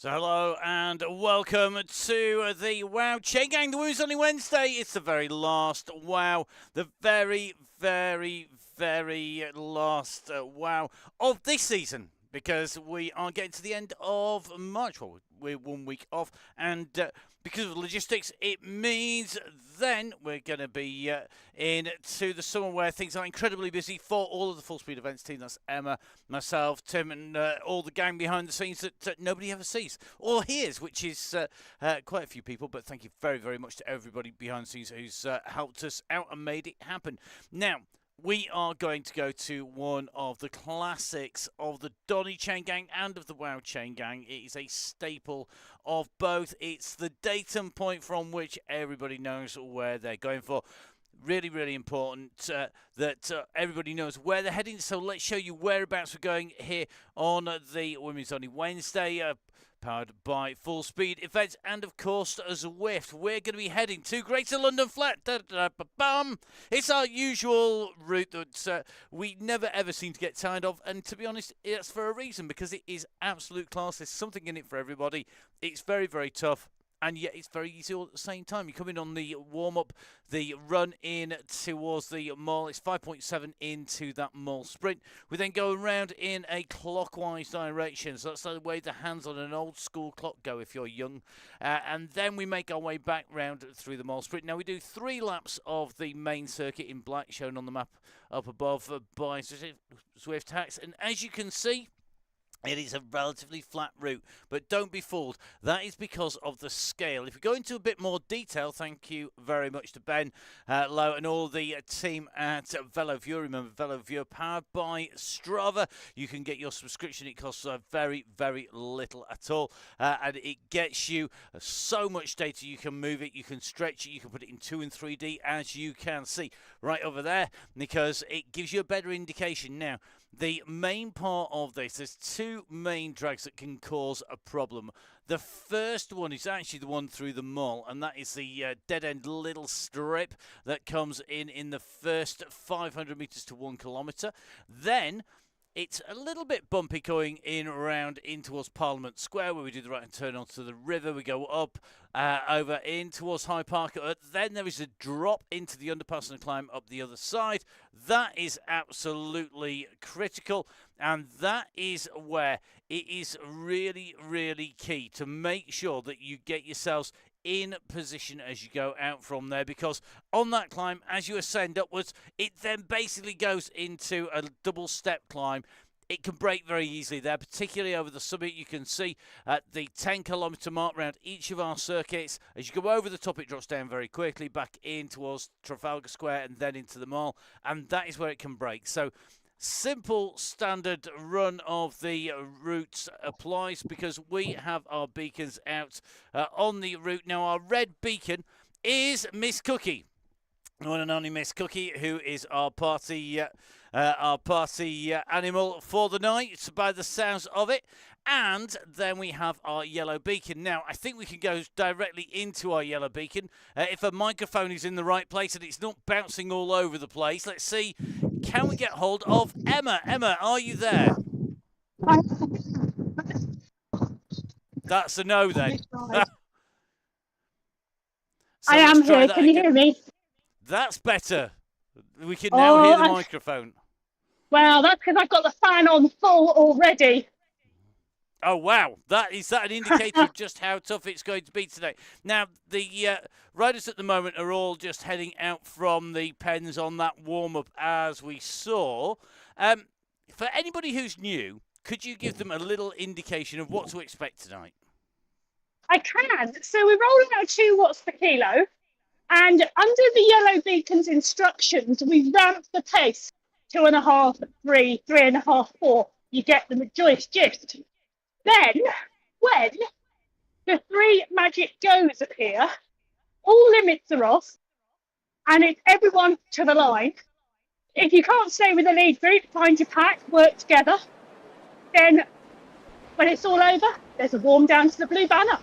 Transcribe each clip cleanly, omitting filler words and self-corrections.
So hello and welcome to the Wow Chaingang, the Women's Only Wednesday. It's the very last Wow, the very last Wow of this season, because we are getting to the end of March. Well, we're 1 week off, and because of logistics, it means then we're going to be into the summer where things are incredibly busy for all of the full speed events team. That's Emma, myself, Tim, and all the gang behind the scenes that nobody ever sees or hears, which is quite a few people. But thank you very much to everybody behind the scenes who's helped us out and made it happen. Now, we are going to go to one of the classics of the Donny Chaingang and of the Wow Chaingang. It is a staple of both. It's the datum point from which everybody knows where they're going for. Really important that everybody knows where they're heading. So let's show you whereabouts we're going here on the Women's Only Wednesday. Powered by Full Speed Events and, of course, Zwift. We're going to be heading to Greater London Flat. It's our usual route that we never ever seem to get tired of, and to be honest, it's for a reason, because it is absolute class. There's something in it for everybody. It's very tough, and yet it's very easy all at the same time. You come in on the warm-up, the run in towards the mall. It's 5.7 into that mall sprint. We then go around in a clockwise direction. So that's the way the hands on an old school clock go if you're young. And then we make our way back round through the mall sprint. Now we do 3 laps of the main circuit in black, shown on the map up above by Zwift Hacks. And as you can see, it is a relatively flat route, but don't be fooled. That is because of the scale. If we go into a bit more detail, thank you very much to Ben Lowe and all the team at VeloViewer. Remember, VeloViewer powered by Strava. You can get your subscription. It costs very little at all, and it gets you so much data. You can move it, you can stretch it, you can put it in 2 and 3D, as you can see right over there, because it gives you a better indication. Now, the main part of this, there's 2 main drags that can cause a problem. The first one is actually the one through the mall, and that is the dead-end little strip that comes in the first 500 metres to 1 kilometre. Then it's a little bit bumpy going in around in towards Parliament Square, where we do the right-hand turn onto the river. We go up over in towards Hyde Park. Then there is a drop into the underpass and a climb up the other side. That is absolutely critical, and that is where it is really key to make sure that you get yourselves in position as you go out from there, because on that climb, as you ascend upwards, it then basically goes into a double step climb. It can break very easily there, particularly over the summit. You can see at the 10-kilometre mark around each of our circuits. As you go over the top, it drops down very quickly back in towards Trafalgar Square and then into the mall, and that is where it can break. So simple standard run of the routes applies, because we have our beacons out on the route. Now, our red beacon is Miss Cookie, one and only Miss Cookie, who is our party animal for the night, by the sounds of it. And then we have our yellow beacon. Now, I think we can go directly into our yellow beacon if a microphone is in the right place and it's not bouncing all over the place. Let's see, can we get hold of Emma? Emma, are you there? That's a no then. So I am here. Can you hear me? That's better. We can now hear the microphone. Well, that's because I've got the fan on full already. Oh, wow. Is that an indicator of just how tough it's going to be today? Now, the riders at the moment are all just heading out from the pens on that warm-up, as we saw. For anybody who's new, could you give them a little indication of what to expect tonight? I can. So we're rolling out 2 watts per kilo. And under the yellow beacon's instructions, we ramp the pace 2.5, 3, 3.5, 4. You get the gist. Then, when the 3 magic goes appear, all limits are off, and it's everyone to the line. If you can't stay with the lead group, find your pack, work together. Then, when it's all over, there's a warm down to the blue banner.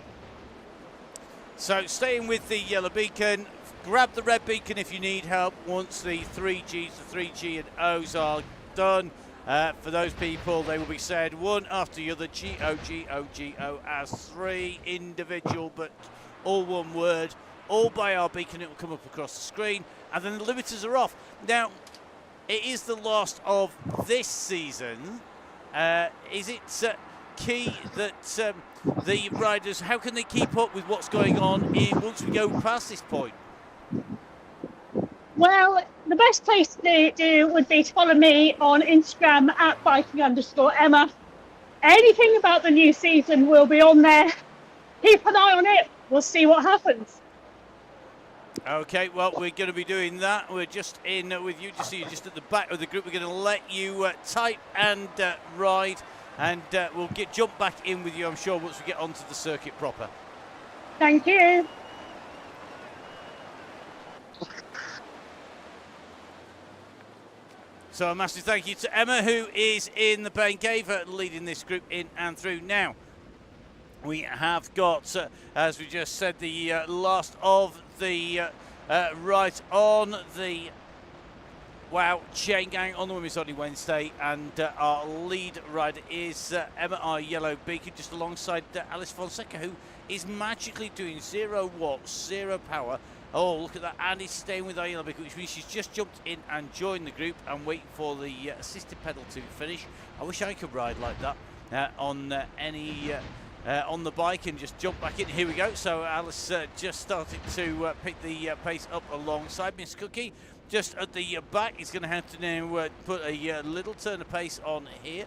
So, staying with the yellow beacon, grab the red beacon if you need help once the 3Gs, the 3G and O's are done. For those people, they will be said one after the other, G-O-G-O-G-O, as 3 individual, but all one word, all by our beacon. It will come up across the screen, and then the limiters are off. Now, it is the last of this season. Is it key that the riders, how can they keep up with what's going on once we go past this point? Well, the best place to do would be to follow me on Instagram at biking_Emma. Anything about the new season will be on there. Keep an eye on it. We'll see what happens. Okay, well, we're going to be doing that. We're just in with you, just so you're just at the back of the group. We're going to let you type and ride, and we'll jump back in with you, I'm sure, once we get onto the circuit proper. Thank you. So a massive thank you to Emma, who is in the pain cave, leading this group in and through. Now, we have got, as we just said, the last of the right on the Chaingang on the women's only Wednesday, and our lead rider is Emma, our yellow beacon, just alongside Alice Fonseca, who is magically doing 0 watts, 0 power. Oh, look at that, and he's staying with our yellow beacon, which means she's just jumped in and joined the group and waiting for the assisted pedal to finish. I wish I could ride like that on on the bike and just jump back in. Here we go. So Alice just started to pick the pace up alongside Miss Cookie. Just at the back, he's going to have to now put a little turn of pace on here.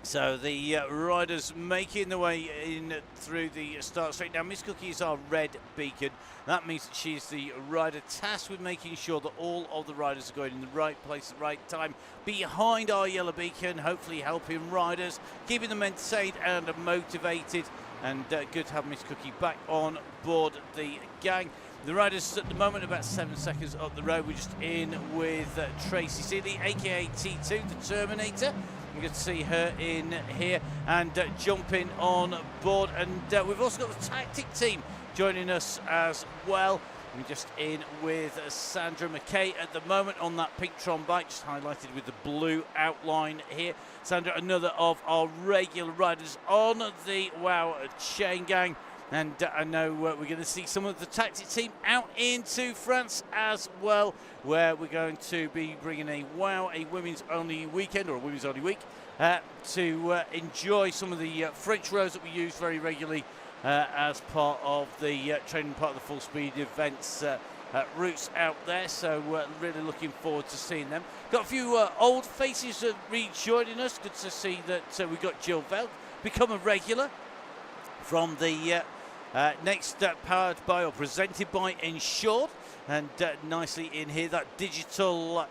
So the riders making their way in through the start straight. Now, Miss Cookie is our red beacon. That means that she's the rider tasked with making sure that all of the riders are going in the right place at the right time behind our yellow beacon, hopefully helping riders, keeping them entertained and motivated. And good to have Miss Cookie back on board the gang. The riders at the moment about 7 seconds up the road. We're just in with Tracy Seeley, aka T2, the Terminator. We get to see her in here and jumping on board. And we've also got the tactic team joining us as well. We're just in with Sandra McKay at the moment on that pink Tron bike, just highlighted with the blue outline here. Sandra, another of our regular riders on the Chaingang. And I know we're going to see some of the tactic team out into France as well, where we're going to be bringing a women's only weekend, or a women's only week, to enjoy some of the French roads that we use very regularly as part of the training part of the full speed events routes out there. So really looking forward to seeing them. Got a few old faces rejoining us. Good to see that we've got Jill Veld become a regular from the next powered by or presented by Ensured, and nicely in here that digital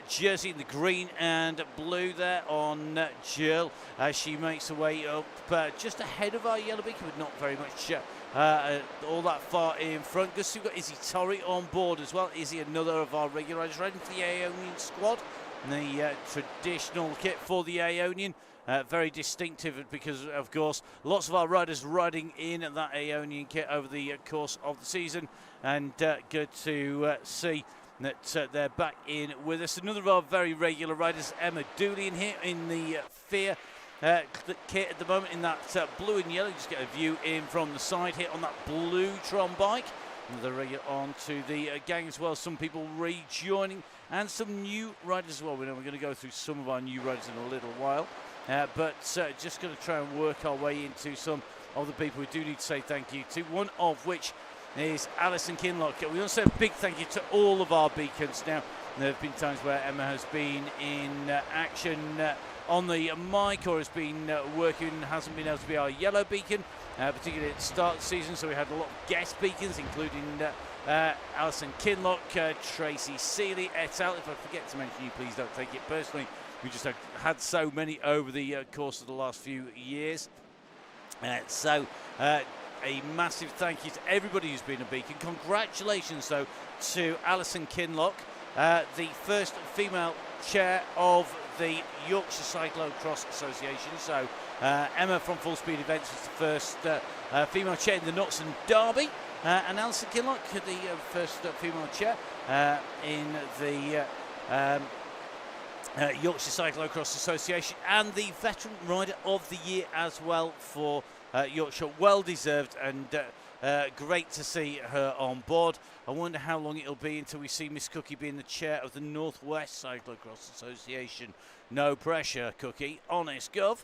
jersey in the green and blue there on Jill as she makes her way up just ahead of our yellow beacon, but not very much all that far in front. Because we've got Izzy Torrey on board as well. Izzy, another of our regular riders, riding for the Aeonian squad, and the traditional kit for the Aeonian. Very distinctive because, of course, lots of our riders riding in that Aeonian kit over the course of the season, and good to see that they're back in with us. Another of our very regular riders, Emma Dooley, in here in the Fear kit at the moment in that blue and yellow. Just get a view in from the side here on that blue Tron bike. Another regular on to the gang as well. Some people rejoining and some new riders as well. We know we're going to go through some of our new riders in a little while. But just going to try and work our way into some of the people we do need to say thank you to, one of which is Alison Kinlock. We want to say a big thank you to all of our beacons. Now, there have been times where Emma has been in action on the mic or has been working, hasn't been able to be our yellow beacon, particularly at the start of the season. So we had a lot of guest beacons, including Alison Kinlock, Tracy Seeley, et al. If I forget to mention you, please don't take it personally. We just had so many over the course of the last few years. So a massive thank you to everybody who's been a beacon. Congratulations, though, to Alison Kinlock, the first female chair of the Yorkshire Cyclocross Association. So Emma from Full Speed Events was the first female chair in the Notts and Derby. And Alison Kinlock, the first female chair in the Yorkshire Cyclocross Association, and the Veteran Rider of the Year as well for Yorkshire. Well deserved, and great to see her on board. I wonder how long it'll be until we see Miss Cookie be in the chair of the North West Cyclocross Association. No pressure, Cookie. Honest Gov.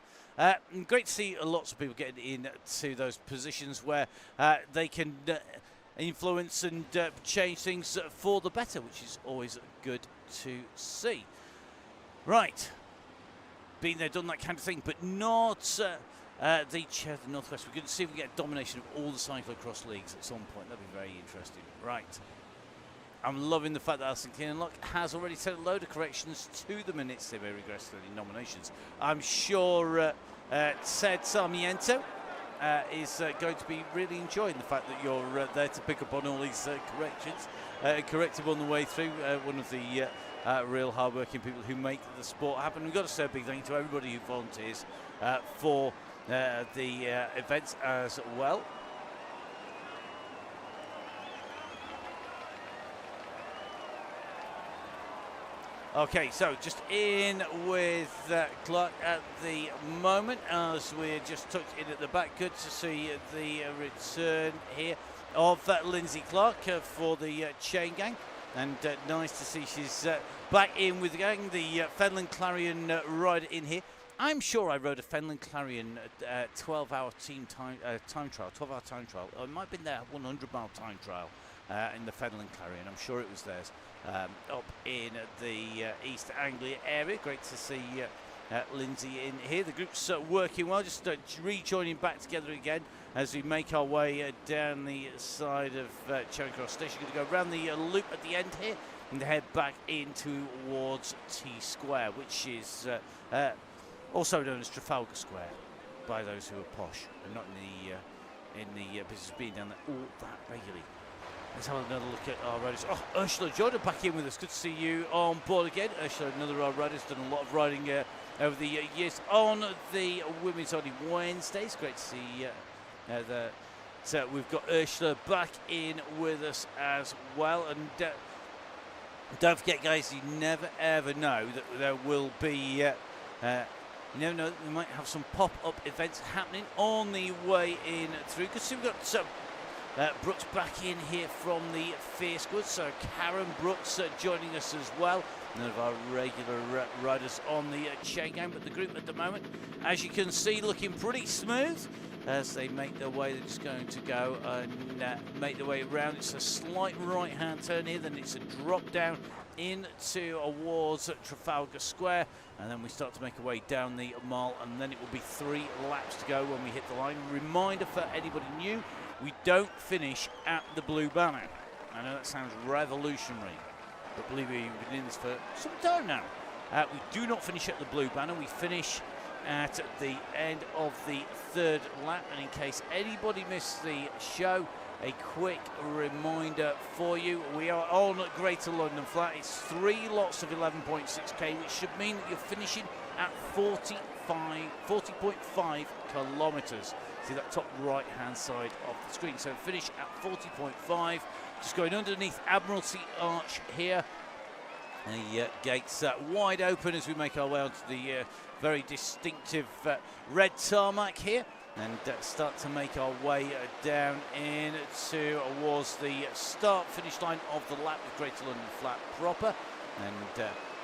Great to see lots of people getting into those positions where they can influence and change things for the better, which is always good to see. Right, been there, done that kind of thing, but not the chair of the Northwest. We're going to see if we get a domination of all the cyclocross leagues at some point. That'd be very interesting. Right, I'm loving the fact that Alison Keenanlock has already sent a load of corrections to the minutes. They may regress to the nominations. I'm sure Ted Sarmiento is going to be really enjoying the fact that you're there to pick up on all these corrections, correct them on the way through. One of the real hard-working people who make the sport happen. We've got to say a big thank you to everybody who volunteers for the events as well. Okay, so just in with Clark at the moment as we're just tucked in at the back. Good to see the return here of Lindsay Clark for the Chaingang. And nice to see she's back in with the gang, the Fenland Clarion rider in here. I'm sure I rode a Fenland Clarion 12-hour time trial, 12-hour time trial. It might have been their 100-mile time trial in the Fenland Clarion. I'm sure it was theirs up in the East Anglia area. Great to see Lindsay in here. The group's working well, just rejoining back together again as we make our way down the side of Charing Cross Station. Going to go around the loop at the end here and head back in towards T Square, which is also known as Trafalgar Square by those who are posh and not in the business of being down there all that regularly. Let's have another look at our riders. Oh, Ursula Jordan back in with us. Good to see you on board again. Ursula, another of our riders, done a lot of riding over the years on the Women's Only Wednesdays. Great to see so we've got Ursula back in with us as well. And don't forget, guys, you never ever know that there will be, you never know that we might have some pop-up events happening on the way in through. Because we've got Brooks back in here from the Fierce Goods. So Karen Brooks joining us as well. None of our regular riders on the Chaingang, but the group at the moment, as you can see, looking pretty smooth as they make their way. They're just going to go and make their way around. It's a slight right-hand turn here, then it's a drop down into towards Trafalgar Square, and then we start to make our way down the mile, and then it will be 3 laps to go when we hit the line. Reminder for anybody new, we don't finish at the Blue Banner. I know that sounds revolutionary, but believe me, we've been in this for some time now. We do not finish at the Blue Banner. We finish at the end of the 3rd lap, and in case anybody missed the show, a quick reminder for you. We are on Greater London Flat. It's 3 lots of 11.6k, which should mean that you're finishing at 40.5 kilometres. See that top right hand side of the screen. So finish at 40.5. Just going underneath Admiralty Arch here. The gates wide open as we make our way onto the very distinctive red tarmac here, and start to make our way down into towards the start finish line of the lap with Greater London Flat proper, and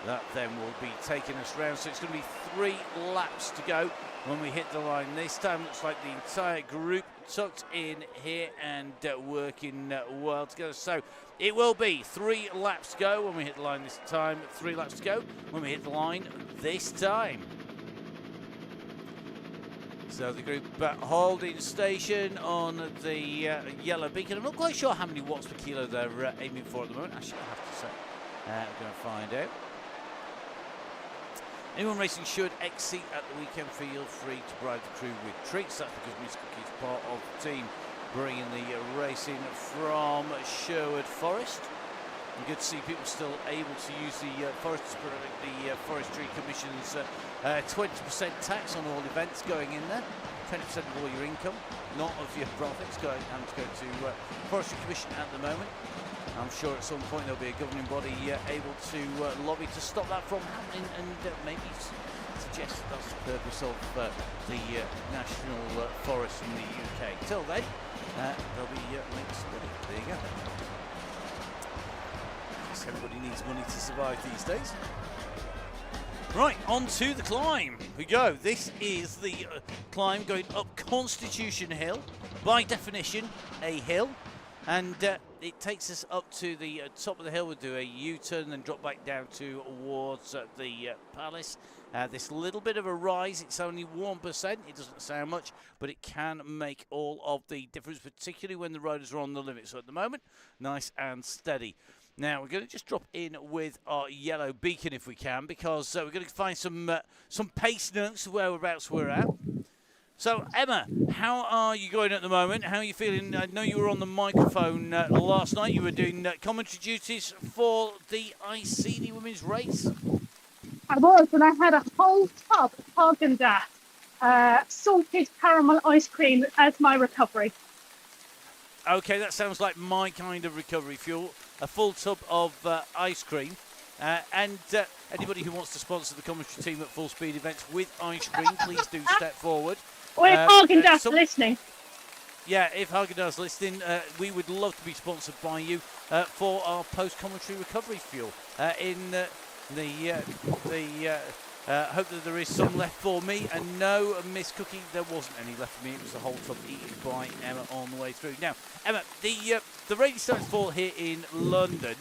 that then will be taking us round. So it's going to be 3 laps to go when we hit the line. This time looks like the entire group tucked in here and working well together. So it will be 3 laps to go when we hit the line this time. 3 laps to go when we hit the line this time. So the group holding station on the yellow beacon. I'm not quite sure how many watts per kilo they're aiming for at the moment. Actually, I have to say. We're going to find out. Anyone racing should exceed at the weekend. Feel free to bribe the crew with treats. That's because Miss Cookie is part of the team bringing the racing from Sherwood Forest. And good to see people still able to use the Forestry Commission's 20% tax on all events going in there. 20% of all your income, not of your profits, having to go to Forestry Commission at the moment. I'm sure at some point there'll be a governing body able to lobby to stop that from happening, and maybe suggest that that's the purpose of the National Forest in the UK. Till then, there'll be links ready. There you go. I guess everybody needs money to survive these days. Right, on to the climb we go. This is the climb going up Constitution Hill. By definition, a hill. And it takes us up to the top of the hill. We'll do a U-turn and drop back down towards the palace. This little bit of a rise, it's only 1%. It doesn't sound much, but it can make all of the difference, particularly when the riders are on the limit. So at the moment, nice and steady. Now, we're going to just drop in with our yellow beacon if we can, because we're going to find some pace notes whereabouts we're at. So, Emma, how are you going at the moment? How are you feeling? I know you were on the microphone last night. You were doing commentary duties for the Iceni women's race. I was, and I had a whole tub of Haagen-Dazs salted caramel ice cream as my recovery. Okay, that sounds like my kind of recovery fuel. A full tub of ice cream. And anybody who wants to sponsor the commentary team at Full Speed events with ice cream, please do step forward. Or if Haagen-Dazs listening. Yeah, if Haagen-Dazs listening, we would love to be sponsored by you for our post-commentary recovery fuel. Hope that there is some left for me, and no, Miss Cookie, there wasn't any left for me. It was the whole tub eaten by Emma on the way through. Now, Emma, the rain started to fall here in London,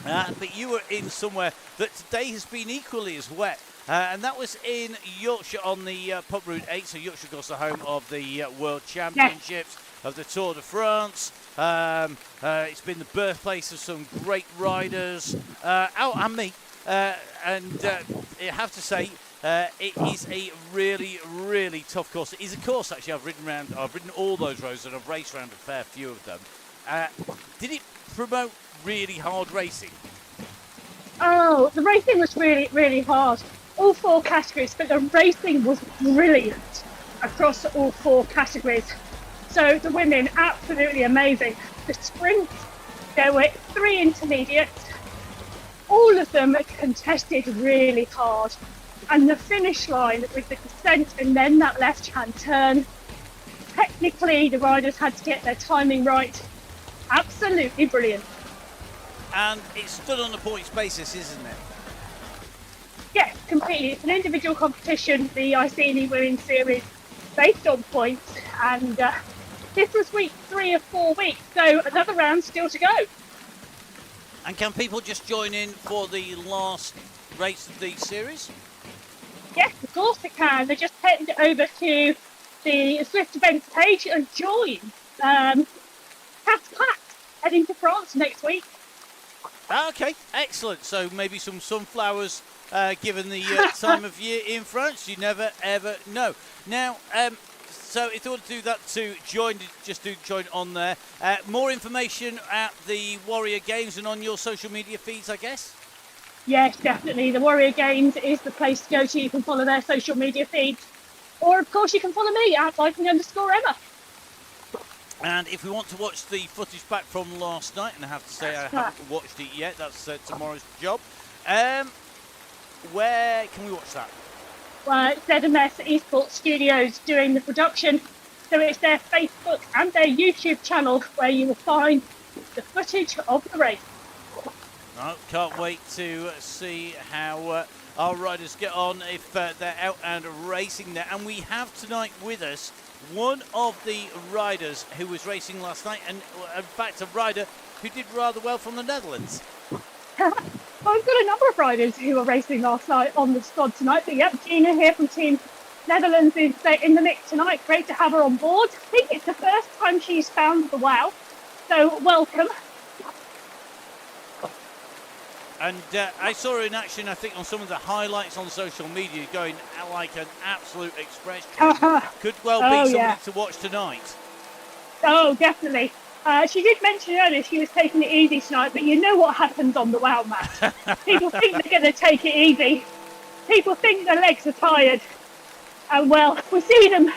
but you were in somewhere that today has been equally as wet. And that was in Yorkshire on the Pub Route 8. So Yorkshire, of course, the home of the World Championships, of the Tour de France. It's been the birthplace of some great riders, and me. And I have to say, it is a really, really tough course. It is a course, actually, I've ridden all those roads, and I've raced around a fair few of them. Did it promote really hard racing? Oh, the racing was really, really hard. All 4 categories, but the racing was brilliant across all 4 categories. So the women, absolutely amazing. The sprints, there were 3 intermediates. All of them contested really hard. And the finish line with the descent and then that left-hand turn, technically the riders had to get their timing right. Absolutely brilliant. And it's stood on a points basis, isn't it? Yes, completely. It's an individual competition, the Iceni Women's Series, based on points. And this was week 3 of 4 weeks, so another round still to go. And can people just join in for the last race of the series? Yes, of course they can. They just head over to the Zwift events page and join. Cat's packed, heading to France next week. Okay, excellent. So maybe some sunflowers, given the time of year in France. You never ever know. Now, so if you want to do that to join, just do join on there. More information at the Warrior Games and on your social media feeds, I guess. Yes, definitely. The Warrior Games is the place to go to. You can follow their social media feeds. Or, of course, you can follow me at Viking_Emma. And if we want to watch the footage back from last night, and I have to say I haven't watched it yet, that's tomorrow's job. Where can we watch that? Well, ZMS Esports Studios doing the production. So it's their Facebook and their YouTube channel where you will find the footage of the race. Oh, can't wait to see how our riders get on if they're out and racing there. And we have tonight with us one of the riders who was racing last night, and in fact a rider who did rather well from the Netherlands. Well, we've got a number of riders who were racing last night on the squad tonight. But yep, Gina here from Team Netherlands is in the mix tonight. Great to have her on board. I think it's the first time she's found the WOW, so welcome. And I saw her in action, I think, on some of the highlights on social media, going like an absolute express train. Could well be something to watch tonight. Oh, definitely. She did mention earlier she was taking it easy tonight, but you know what happens on the WOW match. People think they're going to take it easy. People think their legs are tired. And, well, we'll see them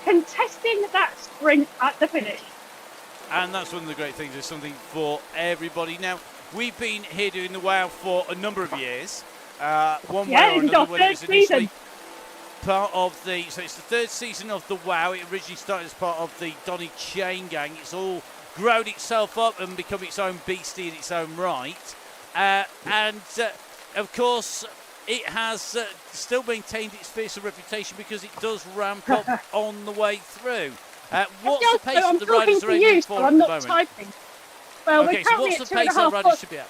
contesting that sprint at the finish. And that's one of the great things. There's something for everybody. Now, we've been here doing the WOW for a number of years. One way or another, whether it's initially part of so it's the third season of the WOW. It originally started as part of the Donny Chaingang. It's all grown itself up and become its own beastie in its own right. Of course, it has still maintained its fearsome reputation because it does ramp up on the way through. What's the pace that the riders are aiming for at the moment? Typing. Well, okay, so what's the pace that riders should be at?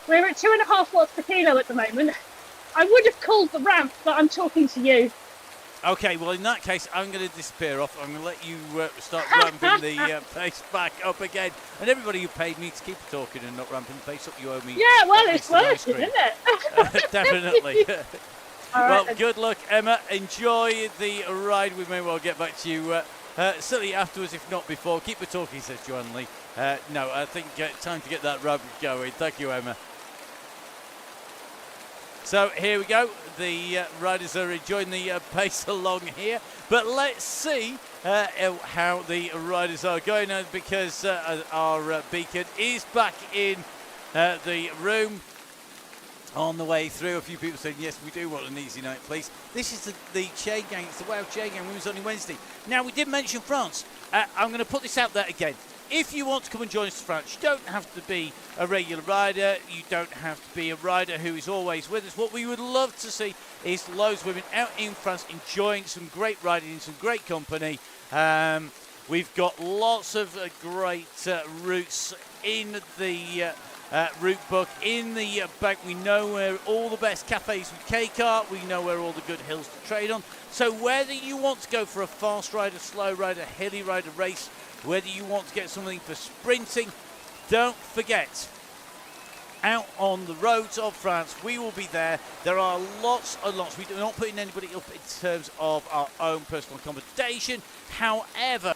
We're at 2.5 watts per kilo at the moment. I would have called the ramp, but I'm talking to you. Okay, well, in that case, I'm going to disappear off. I'm going to let you start ramping the pace back up again. And everybody who paid me to keep talking and not ramping the pace up, you owe me. Yeah, well, it's working, isn't it? Definitely. Well, right, good luck, Emma. Enjoy the ride. We may well get back to you certainly afterwards, if not before. Keep the talking, says Joanne Lee. No, I think time to get that ramp going. Thank you, Emma. So here we go. The riders are enjoying the pace along here. But let's see how the riders are going because our beacon is back in the room on the way through. A few people saying, yes, we do want an easy night, please. This is the Chaingang. It's the WOW Chaingang. It was only Wednesday. Now, we did mention France. I'm going to put this out there again. If you want to come and join us in France, you don't have to be a regular rider. You don't have to be a rider who is always with us. What we would love to see is loads of women out in France enjoying some great riding in some great company. We've got lots of great routes in the route book. In the bank, we know where all the best cafes with K-Kart. We know where all the good hills to trade on. So whether you want to go for a fast rider, slow rider, hilly rider race, whether you want to get something for sprinting, don't forget, out on the roads of France, we will be there. There are lots and lots. We are not putting anybody up in terms of our own personal accommodation. However,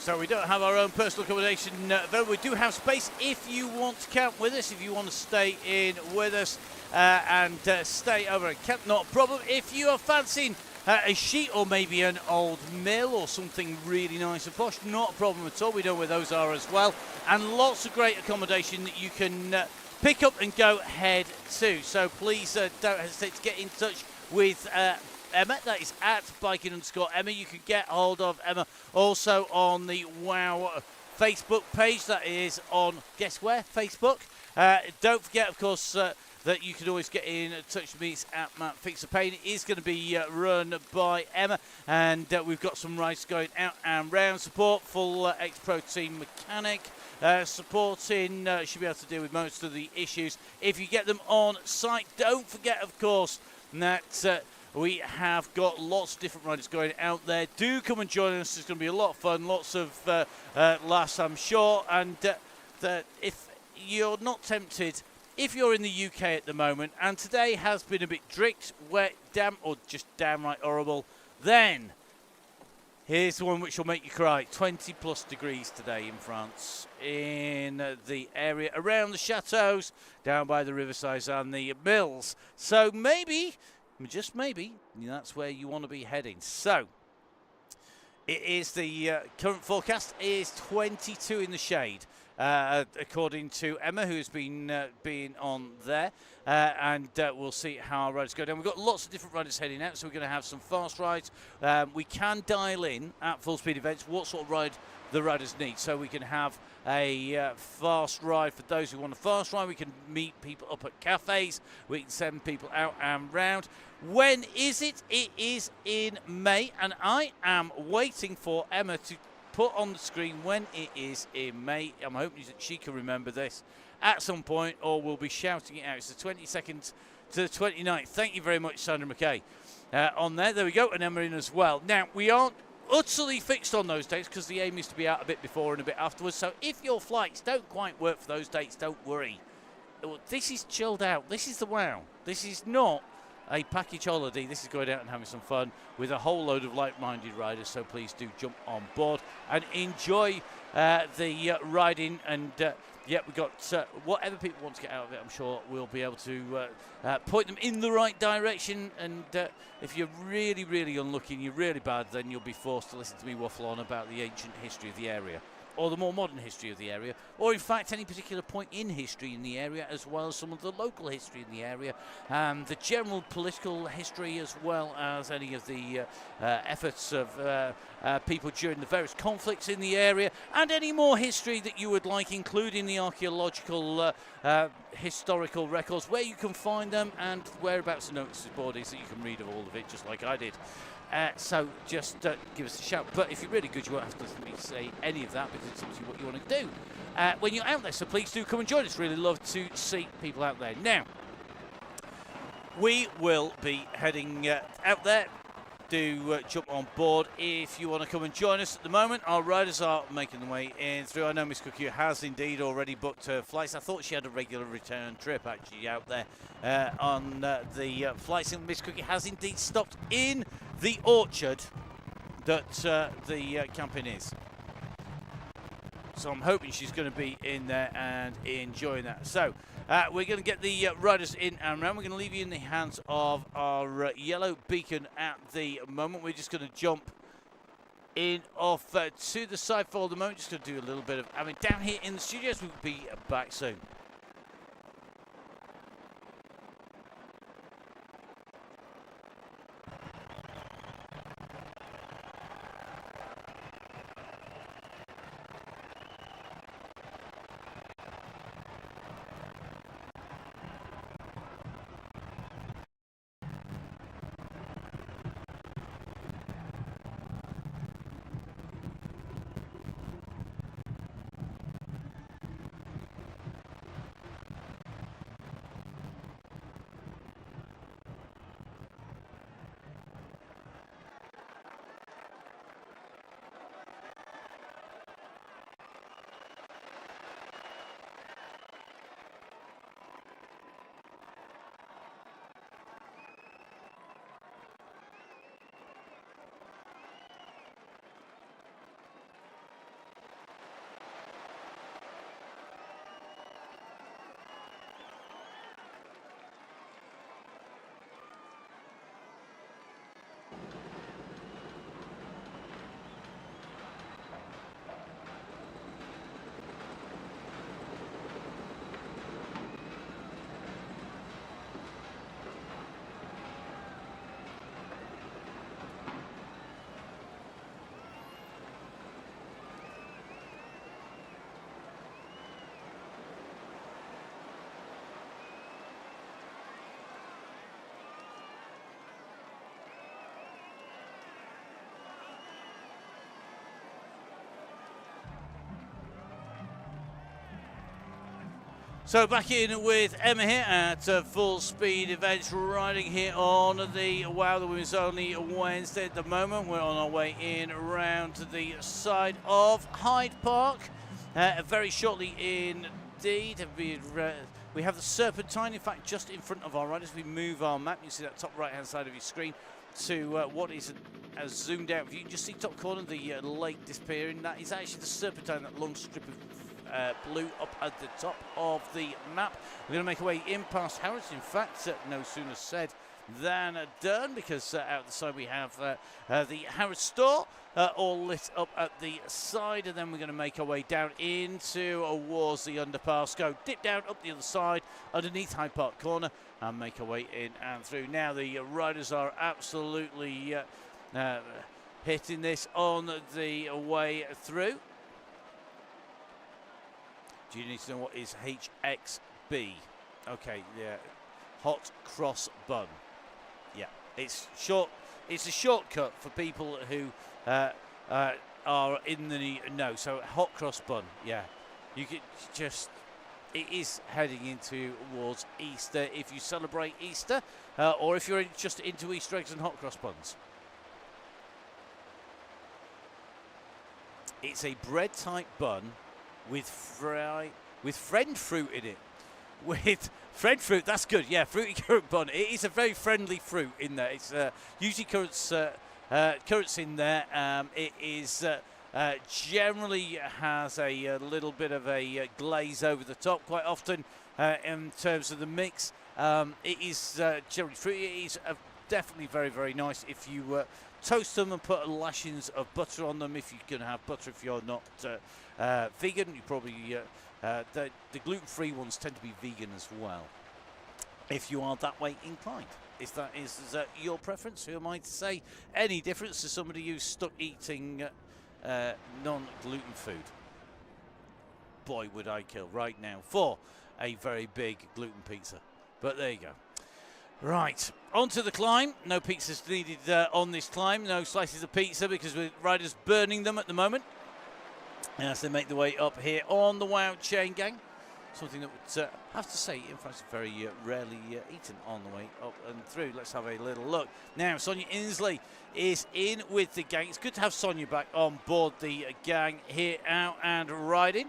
so we don't have our own personal accommodation, though we do have space if you want to camp with us, if you want to stay in with us and stay over at camp, not a problem. If you are fancying a sheet or maybe an old mill or something really nice and posh, not a problem at all. We know where those are as well. And lots of great accommodation that you can pick up and go head to. So please don't hesitate to get in touch with Emma. That is at biking_Emma. You can get hold of Emma also on the WOW Facebook page. That is on, guess where? Facebook. Don't forget, of course, that you can always get in touch with me. It's at Matt Fixer Pain. It is going to be run by Emma, and we've got some rides going out and round. Support full ex-pro team mechanic. Supporting, should be able to deal with most of the issues if you get them on site. Don't forget, of course, that we have got lots of different riders going out there. Do come and join us. It's going to be a lot of fun, lots of laughs, I'm sure. And if you're not tempted, if you're in the UK at the moment, and today has been a bit dripped, wet, damp, or just downright horrible, then here's the one which will make you cry. 20 plus degrees today in France, in the area around the chateaus, down by the riversides and the mills. So maybe, just maybe, that's where you want to be heading. So it is the current forecast is 22 in the shade, according to Emma, who's been being on there. And we'll see how our riders go down. We've got lots of different riders heading out, so we're going to have some fast rides. We can dial in at full speed events what sort of ride the riders need, so we can have a fast ride for those who want a fast ride. We can meet people up at cafes. We can send people out and round. When is it? It is in May, and I am waiting for Emma to put on the screen when it is in May. I'm hoping that she can remember this at some point, or we'll be shouting it out. It's the 22nd to the 29th. Thank you very much, Sandra McKay. On there we go, and Emma in as well. Now, we aren't utterly fixed on those dates because the aim is to be out a bit before and a bit afterwards. So if your flights don't quite work for those dates, don't worry. This is chilled out. This is the WOW. This is not a package holiday. This is going out and having some fun with a whole load of like-minded riders, so please do jump on board and enjoy the riding. And yeah, we've got whatever people want to get out of it, I'm sure we'll be able to point them in the right direction. And if you're really, really unlucky and you're really bad, then you'll be forced to listen to me waffle on about the ancient history of the area, or the more modern history of the area, or in fact any particular point in history in the area, as well as some of the local history in the area, the general political history, as well as any of the efforts of people during the various conflicts in the area, and any more history that you would like, including the archaeological historical records, where you can find them, and whereabouts the notice board is, that you can read of all of it, just like I did. So just give us a shout. But if you're really good, you won't have to listen to me say any of that, because it's obviously what you want to do when you're out there. So please do come and join us. Really love to see people out there. Now, we will be heading out there. Do jump on board if you want to come and join us. At the moment, our riders are making their way in through. I know Miss Cookie has indeed already booked her flights. I thought she had a regular return trip actually out there on the flights. And Miss Cookie has indeed stopped in the orchard that the camping is. So I'm hoping she's going to be in there and enjoying that. So we're going to get the riders in and around. We're going to leave you in the hands of our yellow beacon at the moment. We're just going to jump in off to the side for the moment. Just going to do a little bit of, down here in the studios. We'll be back soon. So back in with Emma here at Full Speed Events, riding here on the Wow, the Women's Only Wednesday. At the moment, we're on our way in around to the side of Hyde Park. Very shortly indeed, we have the Serpentine, in fact, just in front of our riders. We move our map, you see that top right-hand side of your screen, to what is a zoomed out view. You can just see top corner, the lake disappearing. That is actually the Serpentine, that long strip of blue up at the top of the map. We're going to make our way in past Harrods. In fact, no sooner said than done, because out the side we have the Harrods store all lit up at the side, and then we're going to make our way down into towards the underpass, go dip down up the other side underneath Hyde Park Corner, and make our way in and through. Now the riders are absolutely hitting this on the way through. Do you need to know what is HXB? Okay, yeah, hot cross bun. Yeah, it's short. It's a shortcut for people who are in the know. So hot cross bun. Yeah, you could just. It is heading into towards Easter if you celebrate Easter, or if you're just into Easter eggs and hot cross buns. It's a bread type bun with friend fruit in it, with Friend fruit, that's good. Yeah, fruity currant bun. It is a very friendly fruit in there. It's usually currants in there. It is generally has a little bit of a glaze over the top quite often in terms of the mix. It is generally fruity. It is definitely very, very nice if you toast them and put lashings of butter on them. If you're going to have butter, if you're not vegan, you probably the gluten-free ones tend to be vegan as well, if you are that way inclined. Is that your preference? Who am I to say any difference to somebody who's stuck eating non-gluten food? Boy, would I kill right now for a very big gluten pizza. But there you go. Right, on to the climb. No pizzas needed on this climb. No slices of pizza because we're riders burning them at the moment as they make their way up here on the Wow Chaingang. Something that would have to say, in fact, very rarely eaten on the way up and through. Let's have a little look. Now, Sonia Inslee is in with the gang. It's good to have Sonia back on board the gang here out and riding.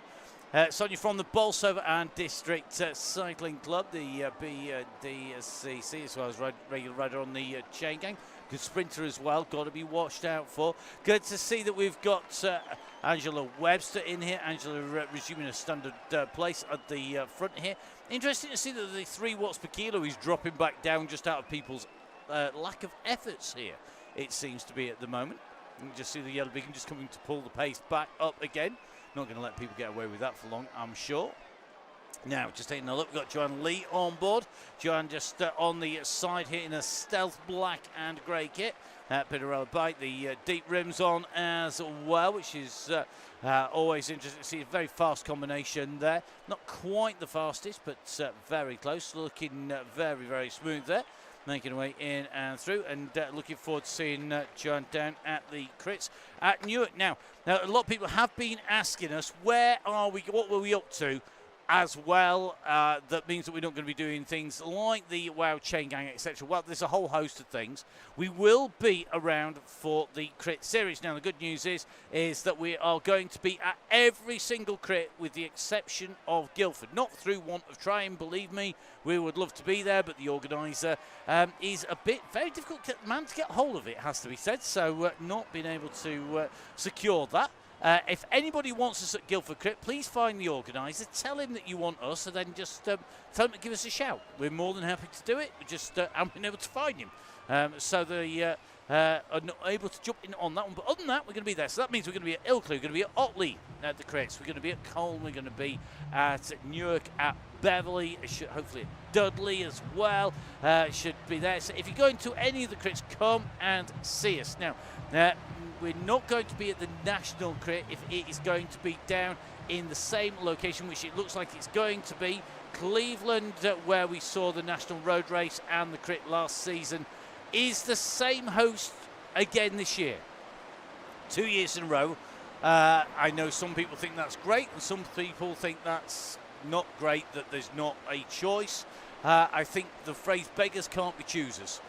Sonia from the Bolsover and District Cycling Club, the BDCC, as well as regular rider on the Chaingang. Good sprinter as well, got to be watched out for. Good to see that we've got Angela Webster in here. Angela resuming a standard place at the front here. Interesting to see that the 3 watts per kilo is dropping back down just out of people's lack of efforts here, it seems to be at the moment. You can just see the yellow beacon just coming to pull the pace back up again. Not going to let people get away with that for long, I'm sure. Now, just taking a look, we've got Joanne Lee on board. Joanne just on the side here in a stealth black and grey kit. Pinarello bike, the deep rims on as well, which is always interesting to see. A very fast combination there. Not quite the fastest, but very close. Looking very, very smooth there. Making her way in and through, and looking forward to seeing Joanne down at the crits at Newark. Now, a lot of people have been asking us, where are we, what were we up to as well? That means that we're not going to be doing things like the Wow Chaingang, etc. Well, there's a whole host of things. We will be around for the crit series. Now, the good news is that we are going to be at every single crit with the exception of Guildford. Not through want of trying, believe me. We would love to be there, but the organiser is a bit very difficult man to get hold of, it has to be said. So not being able to secure that. If anybody wants us at Guildford Crit, please find the organiser, tell him that you want us, and then just tell him to give us a shout. We're more than happy to do it. We just haven't been able to find him. So they are not able to jump in on that one. But other than that, we're going to be there. So that means we're going to be at Ilkley, we're going to be at Otley at the crits, we're going to be at Colne, we're going to be at Newark, at Beverley, hopefully at Dudley as well. Should be there. So if you're going to any of the crits, come and see us. Now, we're not going to be at the National Crit if it is going to be down in the same location, which it looks like it's going to be. Cleveland, where we saw the National Road Race and the Crit last season, is the same host again this year. 2 years in a row. I know some people think that's great, and some people think that's not great, that there's not a choice. I think the phrase beggars can't be choosers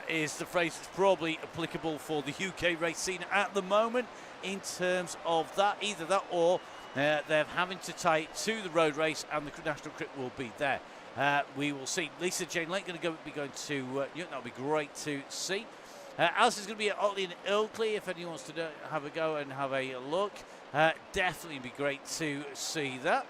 is the phrase that's probably applicable for the UK race scene at the moment in terms of that. Either that or they're having to tie it to the road race, and the National Crit will be there. We will see. Lisa Jane Lake going to be going to Newton. That'll be great to see. Alison's going to be at Otley and Ilkley if anyone wants to have a go and have a look. Definitely be great to see that.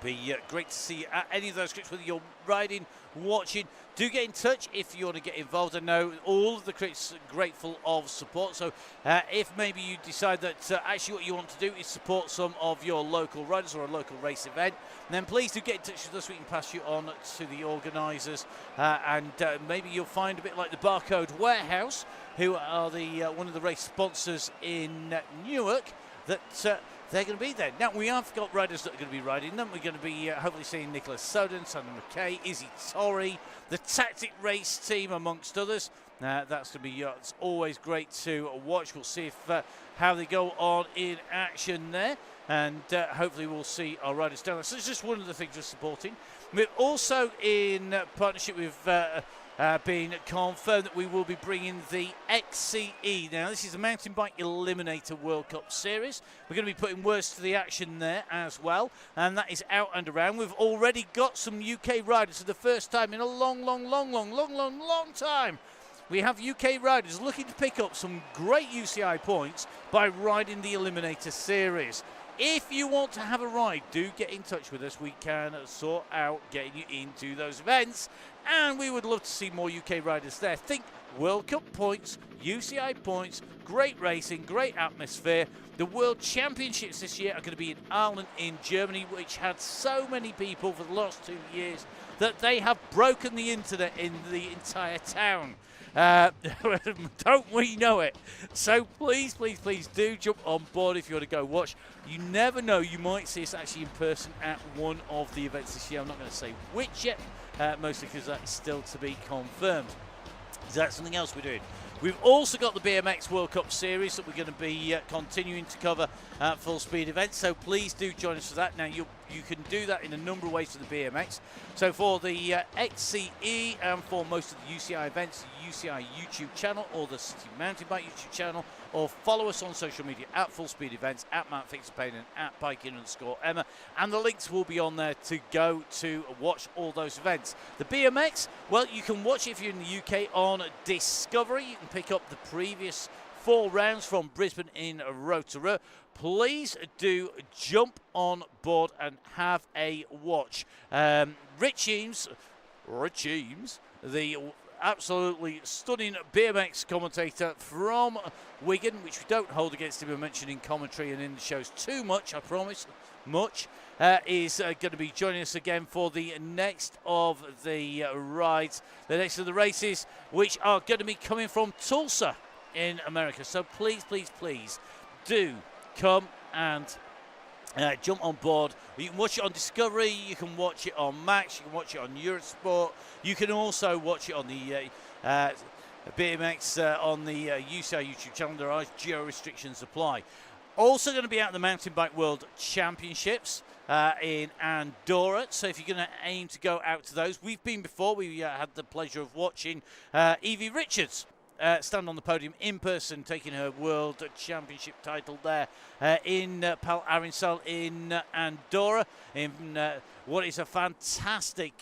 Be great to see you at any of those crits, whether you're riding, watching. Do get in touch if you want to get involved. I know all of the crits are grateful of support. So if maybe you decide that actually what you want to do is support some of your local riders or a local race event, then please do get in touch with us. We can pass you on to the organisers, and maybe you'll find a bit like the Barcode Warehouse, who are the one of the race sponsors in Newark, that they're going to be there. Now, we have got riders that are going to be riding them. We're going to be hopefully seeing Nicholas Soden, Sandra McKay, Izzy Torrey, the Tactic Race team, amongst others. That's going to be it's always great to watch. We'll see if how they go on in action there. And hopefully we'll see our riders down there. So it's just one of the things we're supporting. We're also in partnership with been confirmed that we will be bringing the XCE. Now, this is the Mountain Bike Eliminator World Cup Series. We're going to be putting words to the action there as well, and that is out and around. We've already got some UK riders for the first time in a long time. We have UK riders looking to pick up some great UCI points by riding the Eliminator Series. If you want to have a ride, do get in touch with us. We can sort out getting you into those events, and we would love to see more UK riders there. Think World Cup points, UCI points, great racing, great atmosphere. The World Championships this year are going to be in Ireland in Germany, which had so many people for the last 2 years that they have broken the internet in the entire town. Don't we know it? So please do jump on board if you want to go watch. You never know, you might see us actually in person at one of the events this year. I'm not going to say which yet, mostly because that's still to be confirmed. Is that something else we're doing? We've also got the BMX World Cup Series that we're going to be continuing to cover at Full Speed events, so please do join us for that. Now, you can do that in a number of ways for the BMX. So for the XCE and for most of the UCI events, the UCI YouTube channel or the City Mountain Bike YouTube channel, or follow us on social media at Full Speed Events, at Matt Fixpain and at Biking_Emma, and the links will be on there to go to watch all those events. The BMX, well, you can watch it if you're in the UK on Discovery. You can pick up the previous 4 rounds from Brisbane in Rotorua. Please do jump on board and have a watch. Rich Eames, the absolutely stunning BMX commentator from Wigan, which we don't hold against him and mention in commentary and in the shows too much, I promise, is going to be joining us again for the next of the rides, the next of the races, which are going to be coming from Tulsa in America. So please do come and jump on board. You can watch it on Discovery, you can watch it on Max, you can watch it on Eurosport, you can also watch it on the BMX on the UCI YouTube channel. There are geo restrictions apply. Also going to be out the Mountain Bike World Championships in Andorra, so if you're going to aim to go out to those, we've been before. We had the pleasure of watching Evie Richards stand on the podium in person, taking her World Championship title there in Pal Arinsal in Andorra, in what is a fantastic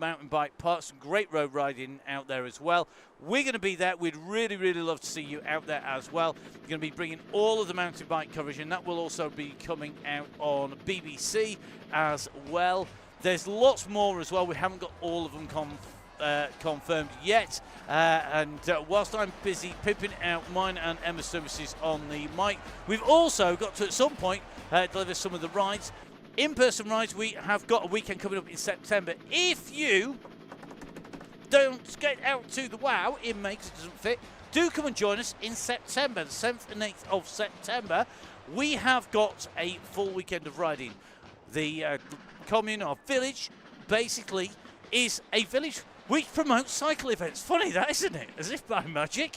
mountain bike park. Some great road riding out there as well. We're going to be there. We'd really love to see you out there as well. We're going to be bringing all of the mountain bike coverage, and that will also be coming out on BBC as well. There's lots more as well. We haven't got all of them confirmed yet, and whilst I'm busy pimping out mine and Emma's services on the mic, we've also got to at some point deliver some of the rides, in-person rides. We have got a weekend coming up in September. If you don't get out to the WOW in May because it doesn't fit, do come and join us in September, the 7th and 8th of September. We have got a full weekend of riding. The commune or village basically is a village which promotes cycle events. Funny that, isn't it? As if by magic.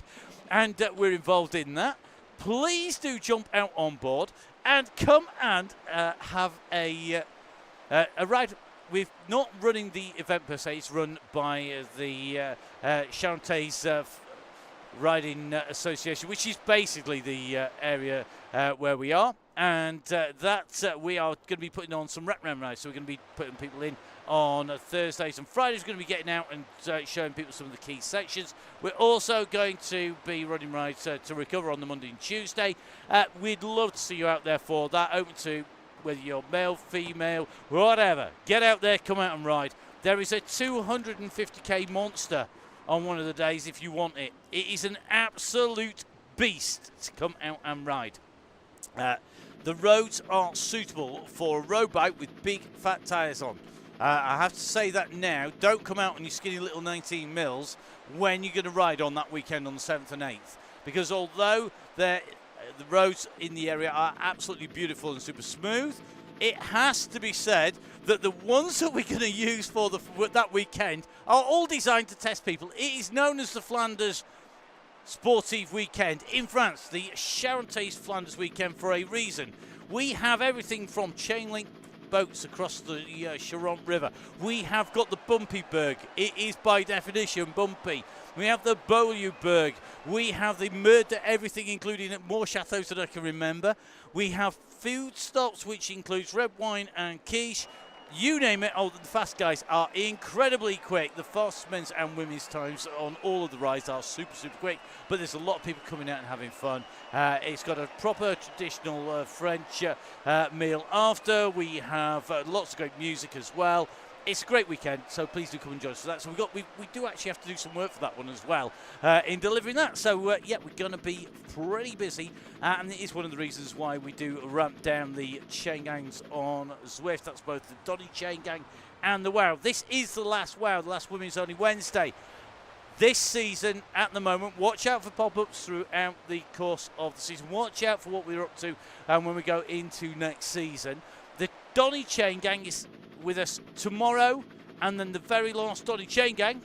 And we're involved in that. Please do jump out on board and come and have a ride. We're not running the event per se. It's run by the Charentes Riding Association, which is basically the area where we are. And we are going to be putting on some wrap-round rides. So we're going to be putting people in on Thursdays and Fridays. We're going to be getting out and showing people some of the key sections. We're also going to be running rides to recover on the Monday and Tuesday. We'd love to see you out there for that. Open to whether you're male, female, whatever. Get out there, come out and ride. There is a 250k monster on one of the days if you want it. It is an absolute beast to come out and ride. The roads are suitable for a road bike with big fat tyres on. I have to say that now. Don't come out on your skinny little 19 mils when you're going to ride on that weekend on the 7th and 8th. Because although the roads in the area are absolutely beautiful and super smooth, it has to be said that the ones that we're going to use for that weekend are all designed to test people. It is known as the Flanders Sportive Weekend in France, the Charentes Flanders Weekend, for a reason. We have everything from chain link boats across the Charente River. We have got the Bumpy Berg. It is by definition bumpy. We have the Beaulieu Berg. We have the Murder Everything, including more chateaus than I can remember. We have food stops, which includes red wine and quiche. You name it. Oh, the fast guys are incredibly quick. The fast men's and women's times on all of the rides are super, super quick. But there's a lot of people coming out and having fun. It's got a proper traditional French meal after. We have lots of great music as well. It's a great weekend, so please do come and join us for that. So we do actually have to do some work for that one as well in delivering that. So yeah, we're going to be pretty busy, and it is one of the reasons why we do ramp down the Chaingangs on Zwift. That's both the Donny Chaingang and the WOW. This is the last WOW, the last Women's Only Wednesday. This season, at the moment, watch out for pop-ups throughout the course of the season. Watch out for what we're up to when we go into next season. The Donny Chaingang is with us tomorrow, and then the very last Donny Chaingang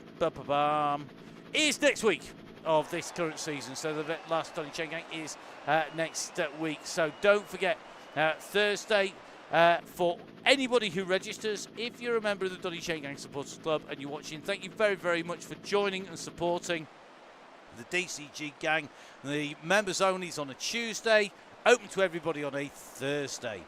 is next week of this current season. So the last Donny Chaingang is next week. So don't forget, Thursday, for anybody who registers, if you're a member of the Donny Chaingang Supporters Club and you're watching, thank you very, very much for joining and supporting the DCG gang. The members only is on a Tuesday, open to everybody on a Thursday.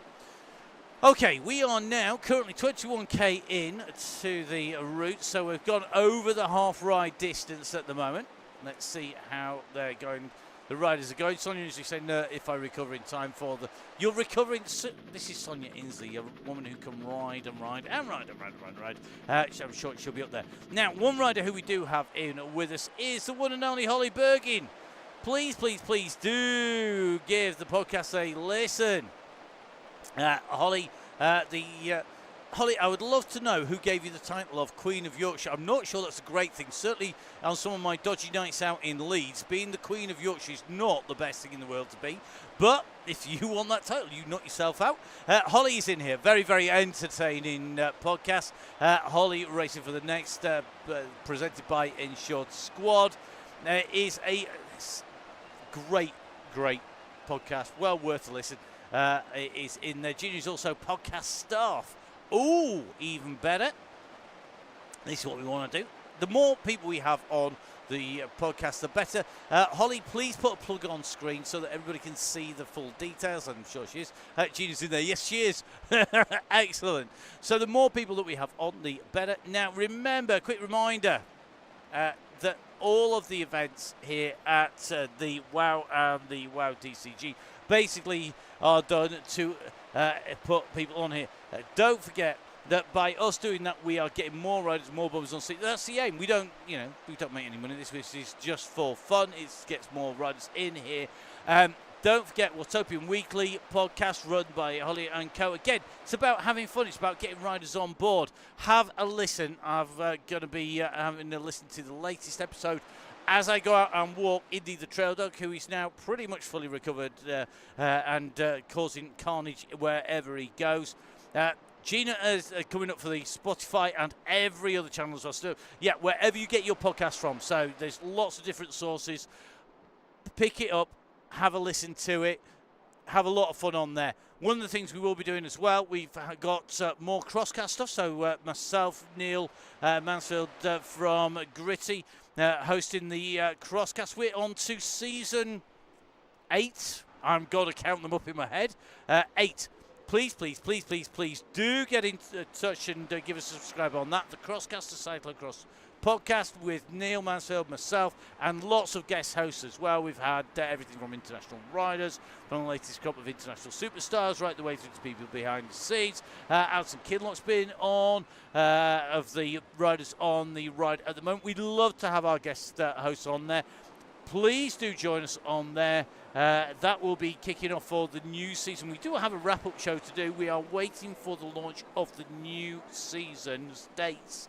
Okay, we are now currently 21k in to the route, so we've gone over the half-ride distance at the moment. Let's see how they're going. The riders are going. Sonia usually saying, no, if I recover in time for the... You're recovering... This is Sonia Inslee, a woman who can ride and ride and ride and ride and ride. I'm sure she'll be up there. Now, one rider who we do have in with us is the one and only Holly Bergin. Please, please, please do give the podcast a listen. Holly, Holly, I would love to know who gave you the title of Queen of Yorkshire. I'm not sure that's a great thing. Certainly on some of my dodgy nights out in Leeds, being the Queen of Yorkshire is not the best thing in the world to be. But if you want that title, you knock yourself out. Holly is in here. Very, very entertaining podcast. Holly racing for the next, presented by Insured Squad. Is a great, great podcast. Well worth a listen. It is in there. Ginny is also podcast staff. Ooh, even better. This is what we want to do. The more people we have on the podcast, the better. Holly, please put a plug on screen so that everybody can see the full details. I'm sure she is. Gina's in there. Yes, she is. Excellent. So the more people that we have on, the better. Now, remember, quick reminder, that all of the events here at the WOW and the WOW DCG basically are done to put people on here. Don't forget that by us doing that, we are getting more riders, more bumpers on seat. That's the aim. We don't make any money. This is just for fun. It gets more riders in here. Don't forget Watopian Weekly podcast run by Holly and Co. Again, it's about having fun. It's about getting riders on board. Have a listen. I'm going to be having a listen to the latest episode as I go out and walk Indy the Trail Dog, who is now pretty much fully recovered and causing carnage wherever he goes. Gina is coming up for the Spotify and every other channel as well. So, yeah, wherever you get your podcast from. So there's lots of different sources. Pick it up, have a listen to it, have a lot of fun on there. One of the things we will be doing as well, we've got more Crosscast stuff. So myself, Neil Mansfield from Gritty, hosting the Crosscast. We're on to season 8. I'm going to count them up in my head. 8. Please, please, please, please, please do get in touch and give us a subscribe on that. The Crosscaster Cyclocross podcast with Neil Mansfield, myself, and lots of guest hosts as well. We've had everything from international riders, from the latest crop of international superstars, right the way through to people behind the scenes. Alison Kinlock's been on, of the riders on the ride at the moment. We'd love to have our guest hosts on there. Please do join us on there. That will be kicking off for the new season. We do have a wrap-up show to do. We are waiting for the launch of the new season's dates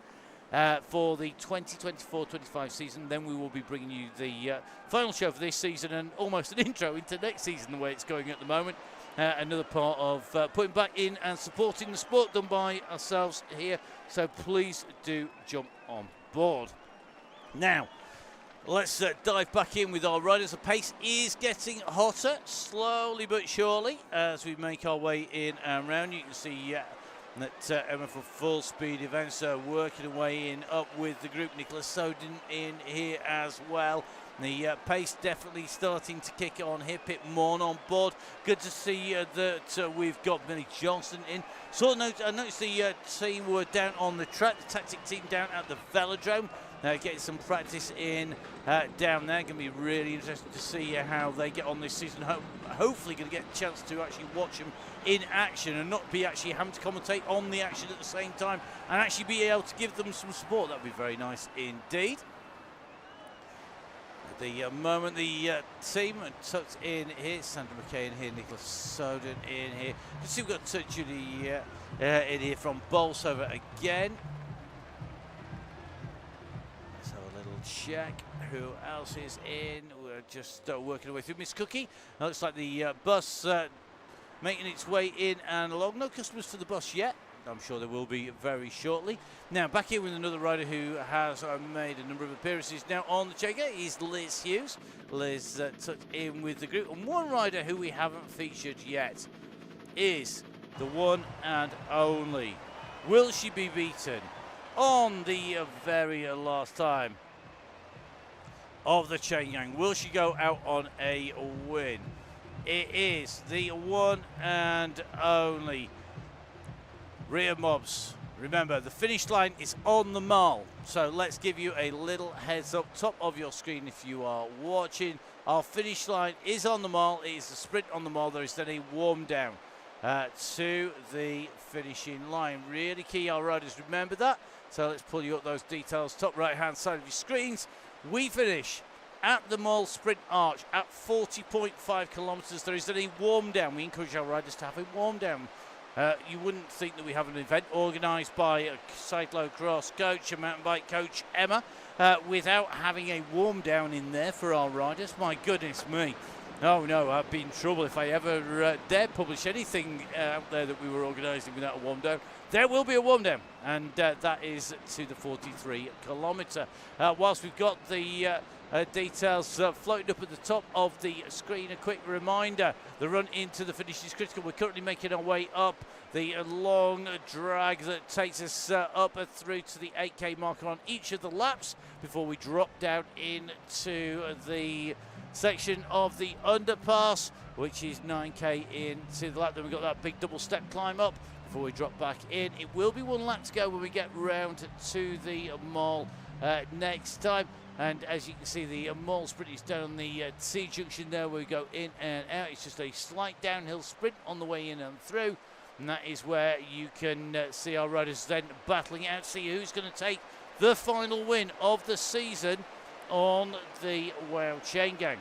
for the 2024-25 season. Then we will be bringing you the final show for this season and almost an intro into next season, the way it's going at the moment. Another part of putting back in and supporting the sport done by ourselves here. So please do jump on board. Now, let's dive back in with our riders. The pace is getting hotter, slowly but surely, as we make our way in and round. You can see That Emma for full speed events working away in up with the group. Nicholas Soden in here as well. The pace definitely starting to kick on here. Pip Morn on board. Good to see that we've got Millie Johnston in. I noticed the team were down on the track, the tactic team down at the velodrome, getting some practice in down there. Going to be really interesting to see how they get on this season. Hopefully going to get a chance to actually watch them in action and not be actually having to commentate on the action at the same time and actually be able to give them some support. That would be very nice indeed. At the moment, the team tucked in here. Sandra McKay in here, Nicholas Soden in here. You can see we've got Judy in here from Bolsover again. Let's have a little check. Who else is in? We're just working our way through. Miss Cookie. Looks like the bus making its way in and along. No customers for the bus yet. I'm sure there will be very shortly. Now back here with another rider who has made a number of appearances now on the checker is Liz Hughes. Liz tucked in with the group. And one rider who we haven't featured yet is the one and only. Will she be beaten on the very last time of the Chaingang? Will she go out on a win? It is the one and only Rhea Mobbs. Remember, the finish line is on the Mall, so let's give you a little heads up top of your screen if you are watching. Our finish line is on the Mall. It is the sprint on the Mall. There is then a warm down to the finishing line. Really key our riders remember that. So let's pull you up those details. Top right hand side of your screens. We finish at the Mall Sprint Arch at 40.5 kilometres. There is then a warm down. We encourage our riders to have a warm down. You wouldn't think that we have an event organised by a cyclocross coach, a mountain bike coach, Emma, without having a warm down in there for our riders. My goodness me. Oh no, I'd be in trouble if I ever dare publish anything out there that we were organising without a warm down. There will be a warm down, and that is to the 43 kilometre. Whilst we've got the details floating up at the top of the screen, a quick reminder, the run into the finish is critical. We're currently making our way up the long drag that takes us up through to the 8k marker on each of the laps before we drop down into the section of the underpass, which is 9k into the lap. Then we've got that big double step climb up before we drop back in. It will be one lap to go when we get round to the Mall next time. And as you can see, the Mall sprint is down the T junction there where we go in and out. It's just a slight downhill sprint on the way in and through. And that is where you can see our riders then battling out, see who's going to take the final win of the season on the WOW Chaingang.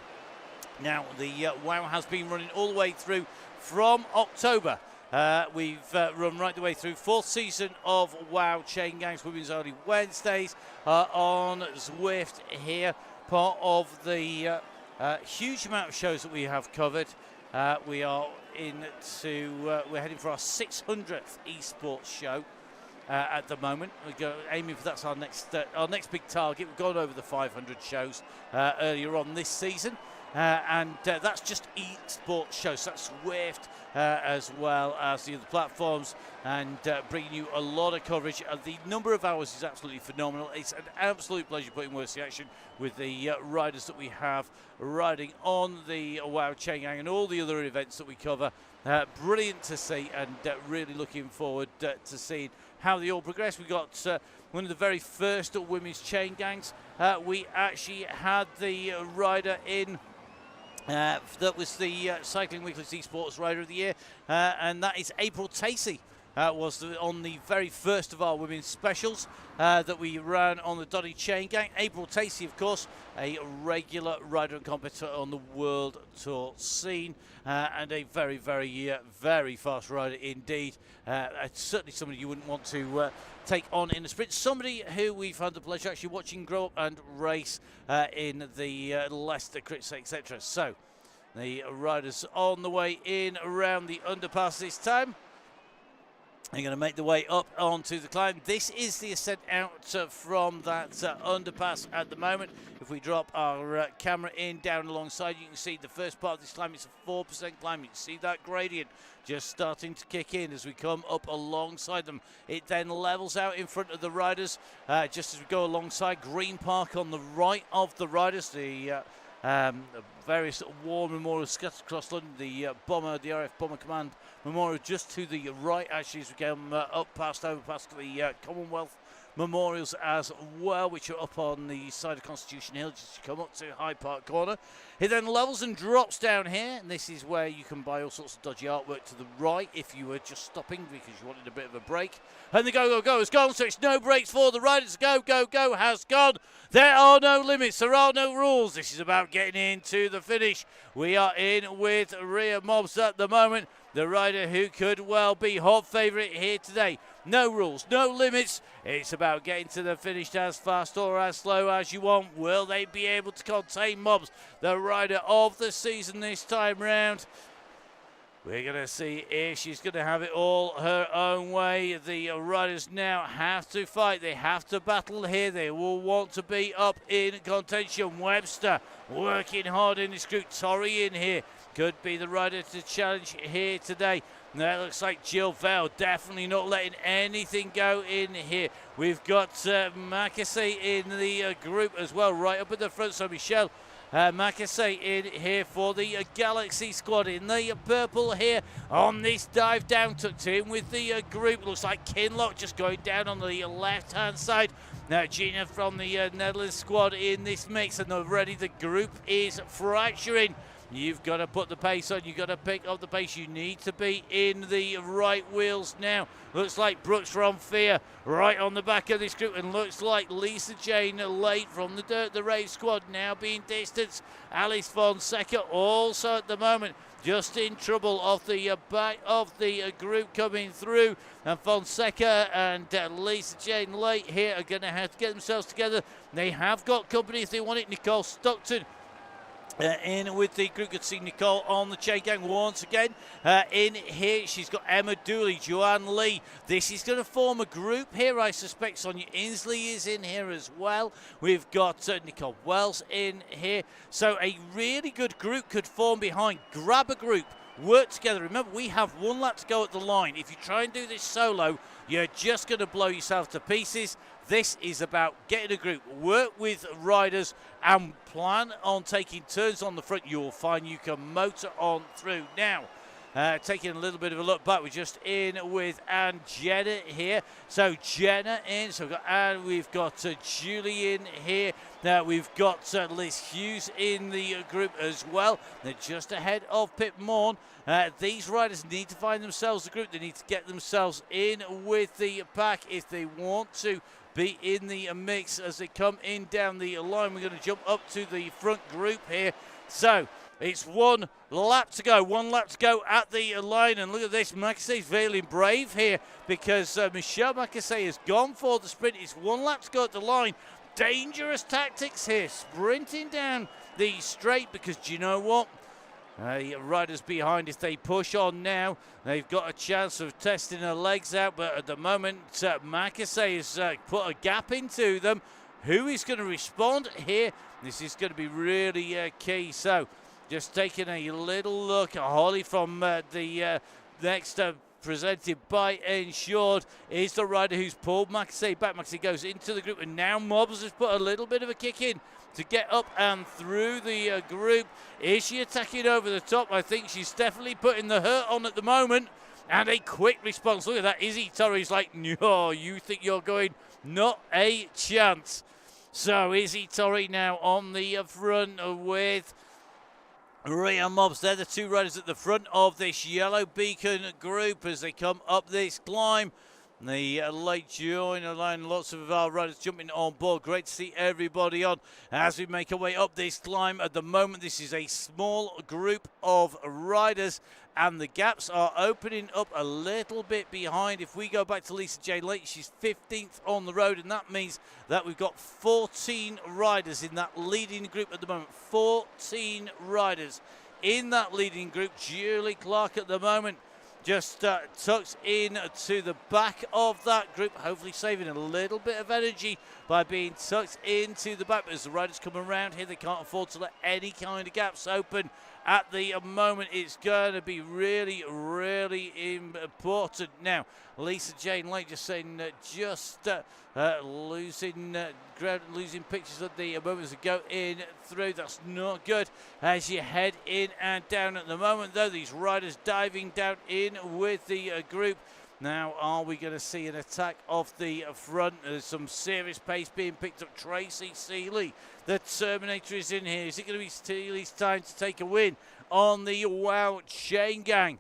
Now, the WOW has been running all the way through from October. We've run right the way through 4th season of WOW Chaingangs Women's Only Wednesdays on Zwift here. Part of the huge amount of shows that we have covered. We are we're heading for our 600th esports show at the moment. We're aiming for that's our next big target. We've gone over the 500 shows earlier on this season. And that's just esports shows. So that's Zwift as well as the other platforms, and bringing you a lot of coverage. The number of hours is absolutely phenomenal. It's an absolute pleasure putting words to action with the riders that we have riding on the WOW Chaingang and all the other events that we cover. Brilliant to see, and really looking forward to seeing how they all progress. We got one of the very first women's Chaingangs. We actually had the rider in. That was the Cycling Weekly's Esports Rider of the Year, and that is April Tacey. Was on the very first of our women's specials that we ran on the Donny Chaingang. April Tacey, of course, a regular rider and competitor on the World Tour scene, and a very, very, very fast rider indeed. Certainly somebody you wouldn't want to take on in the sprint. Somebody who we've had the pleasure actually watching grow up and race in the Leicester Crits, etc. So the riders on the way in around the underpass this time. They're going to make their way up onto the climb. This is the ascent out from that underpass at the moment. If we drop our camera in down alongside, you can see the first part of this climb. It's a 4% climb. You can see that gradient just starting to kick in as we come up alongside them. It then levels out in front of the riders just as we go alongside. Green Park on the right of the riders. The various war memorials scattered across London. The RAF Bomber Command Memorial just to the right, actually, as we come over past the Commonwealth Memorials as well, which are up on the side of Constitution Hill, just to come up to Hyde Park Corner. It then levels and drops down here, and this is where you can buy all sorts of dodgy artwork to the right if you were just stopping because you wanted a bit of a break. And the go has gone, so it's no breaks for the riders. Go has gone. There are no limits, there are no rules. This is about getting into the finish. We are in with Rhea Mobbs at the moment, the rider who could well be hot favourite here today. No rules, no limits. It's about getting to the finish as fast or as slow as you want. Will they be able to contain Mobbs, the rider of the season this time round? We're going to see if she's going to have it all her own way. The riders now have to fight. They have to battle here. They will want to be up in contention. Webster working hard in this group. Torrey in here could be the rider to challenge here today. That looks like Jill Vale, definitely not letting anything go in here. We've got Macassey in the group as well, right up at the front. So Michelle Macassey in here for the Galaxy squad in the purple here on this dive down, tucked in with the group. Looks like Kinlock just going down on the left-hand side. Now Gina from the Netherlands squad in this mix, and already the group is fracturing. You've got to put the pace on. You've got to pick up the pace. You need to be in the right wheels now. Looks like Brooks from Fear right on the back of this group, and looks like Lisa Jane late from the Dirt the Rave squad now being distanced. Alice Fonseca also at the moment just in trouble off the back of the group coming through. And Fonseca and Lisa Jane late here are going to have to get themselves together. They have got company if they want it. Nicole Stockton in with the group. Could see Nicole on the Chaingang once again. In here, she's got Emma Dooley, Joanne Lee. This is going to form a group here. I suspect Sonia Inslee is in here as well. We've got Nicole Wells in here. So a really good group could form behind. Grab a group. Work together. Remember, we have one lap to go at the line. If you try and do this solo, you're just going to blow yourself to pieces. This is about getting a group, work with riders, and plan on taking turns on the front. You'll find you can motor on through. Now, taking a little bit of a look back, we're just in with Anne Jenna here. So Jenna in, so we've got Julie in here. Now we've got Liz Hughes in the group as well. They're just ahead of Pip Morn. These riders need to find themselves a group. They need to get themselves in with the pack if they want to be in the mix as they come in down the line. We're going to jump up to the front group here. So it's one lap to go at the line, and look at this, Macassey's feeling brave here because Michelle Macassey has gone for the sprint. It's one lap to go at the line. Dangerous tactics here, sprinting down the straight, because do you know what? Riders behind, if they push on now, they've got a chance of testing their legs out, but at the moment Macassey has put a gap into them. Who is going to respond here? This is going to be really key. So just taking a little look at Holly from the next presented by Ensured is the rider who's pulled Macassey back. Macassey goes into the group, and now Mobbs has put a little bit of a kick in to get up and through the group. Is she attacking over the top? I think she's definitely putting the hurt on at the moment. And a quick response. Look at that. Izzy Torrey's like, no, you think you're going? Not a chance. So Izzy Torrey now on the front with Rhea Mobbs. They're the two riders at the front of this Yellow Beacon group as they come up this climb. The late joiner line, lots of our riders jumping on board. Great to see everybody on as we make our way up this climb. At the moment, this is a small group of riders, and the gaps are opening up a little bit behind. If we go back to Lisa J. Lake, she's 15th on the road, and that means that we've got 14 riders in that leading group at the moment. 14 riders in that leading group. Julie Clark at the moment just tucks in to the back of that group, hopefully saving a little bit of energy by being tucked into the back. But as the riders come around here, they can't afford to let any kind of gaps open at the moment. It's going to be really, really important. Now, Lisa Jane Lake just saying losing ground, losing pictures at the moment as they go in through. That's not good as you head in and down at the moment, though. These riders diving down in with the group. Now, are we going to see an attack off the front? There's some serious pace being picked up. Tracy Seeley, the Terminator, is in here. Is it going to be Seeley's time to take a win on the Wow Chaingang?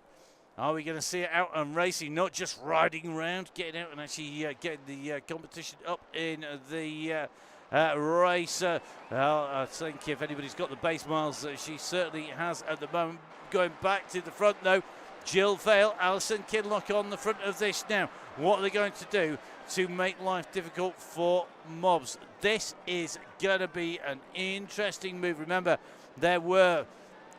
Are we going to see it out and racing, not just riding around, getting out and actually getting the competition up in the race? Well, I think if anybody's got the base miles, she certainly has at the moment. Going back to the front, though, Jill Vale, Alison Kinlock on the front of this now. What are they going to do to make life difficult for Mobs? This is going to be an interesting move. Remember, there were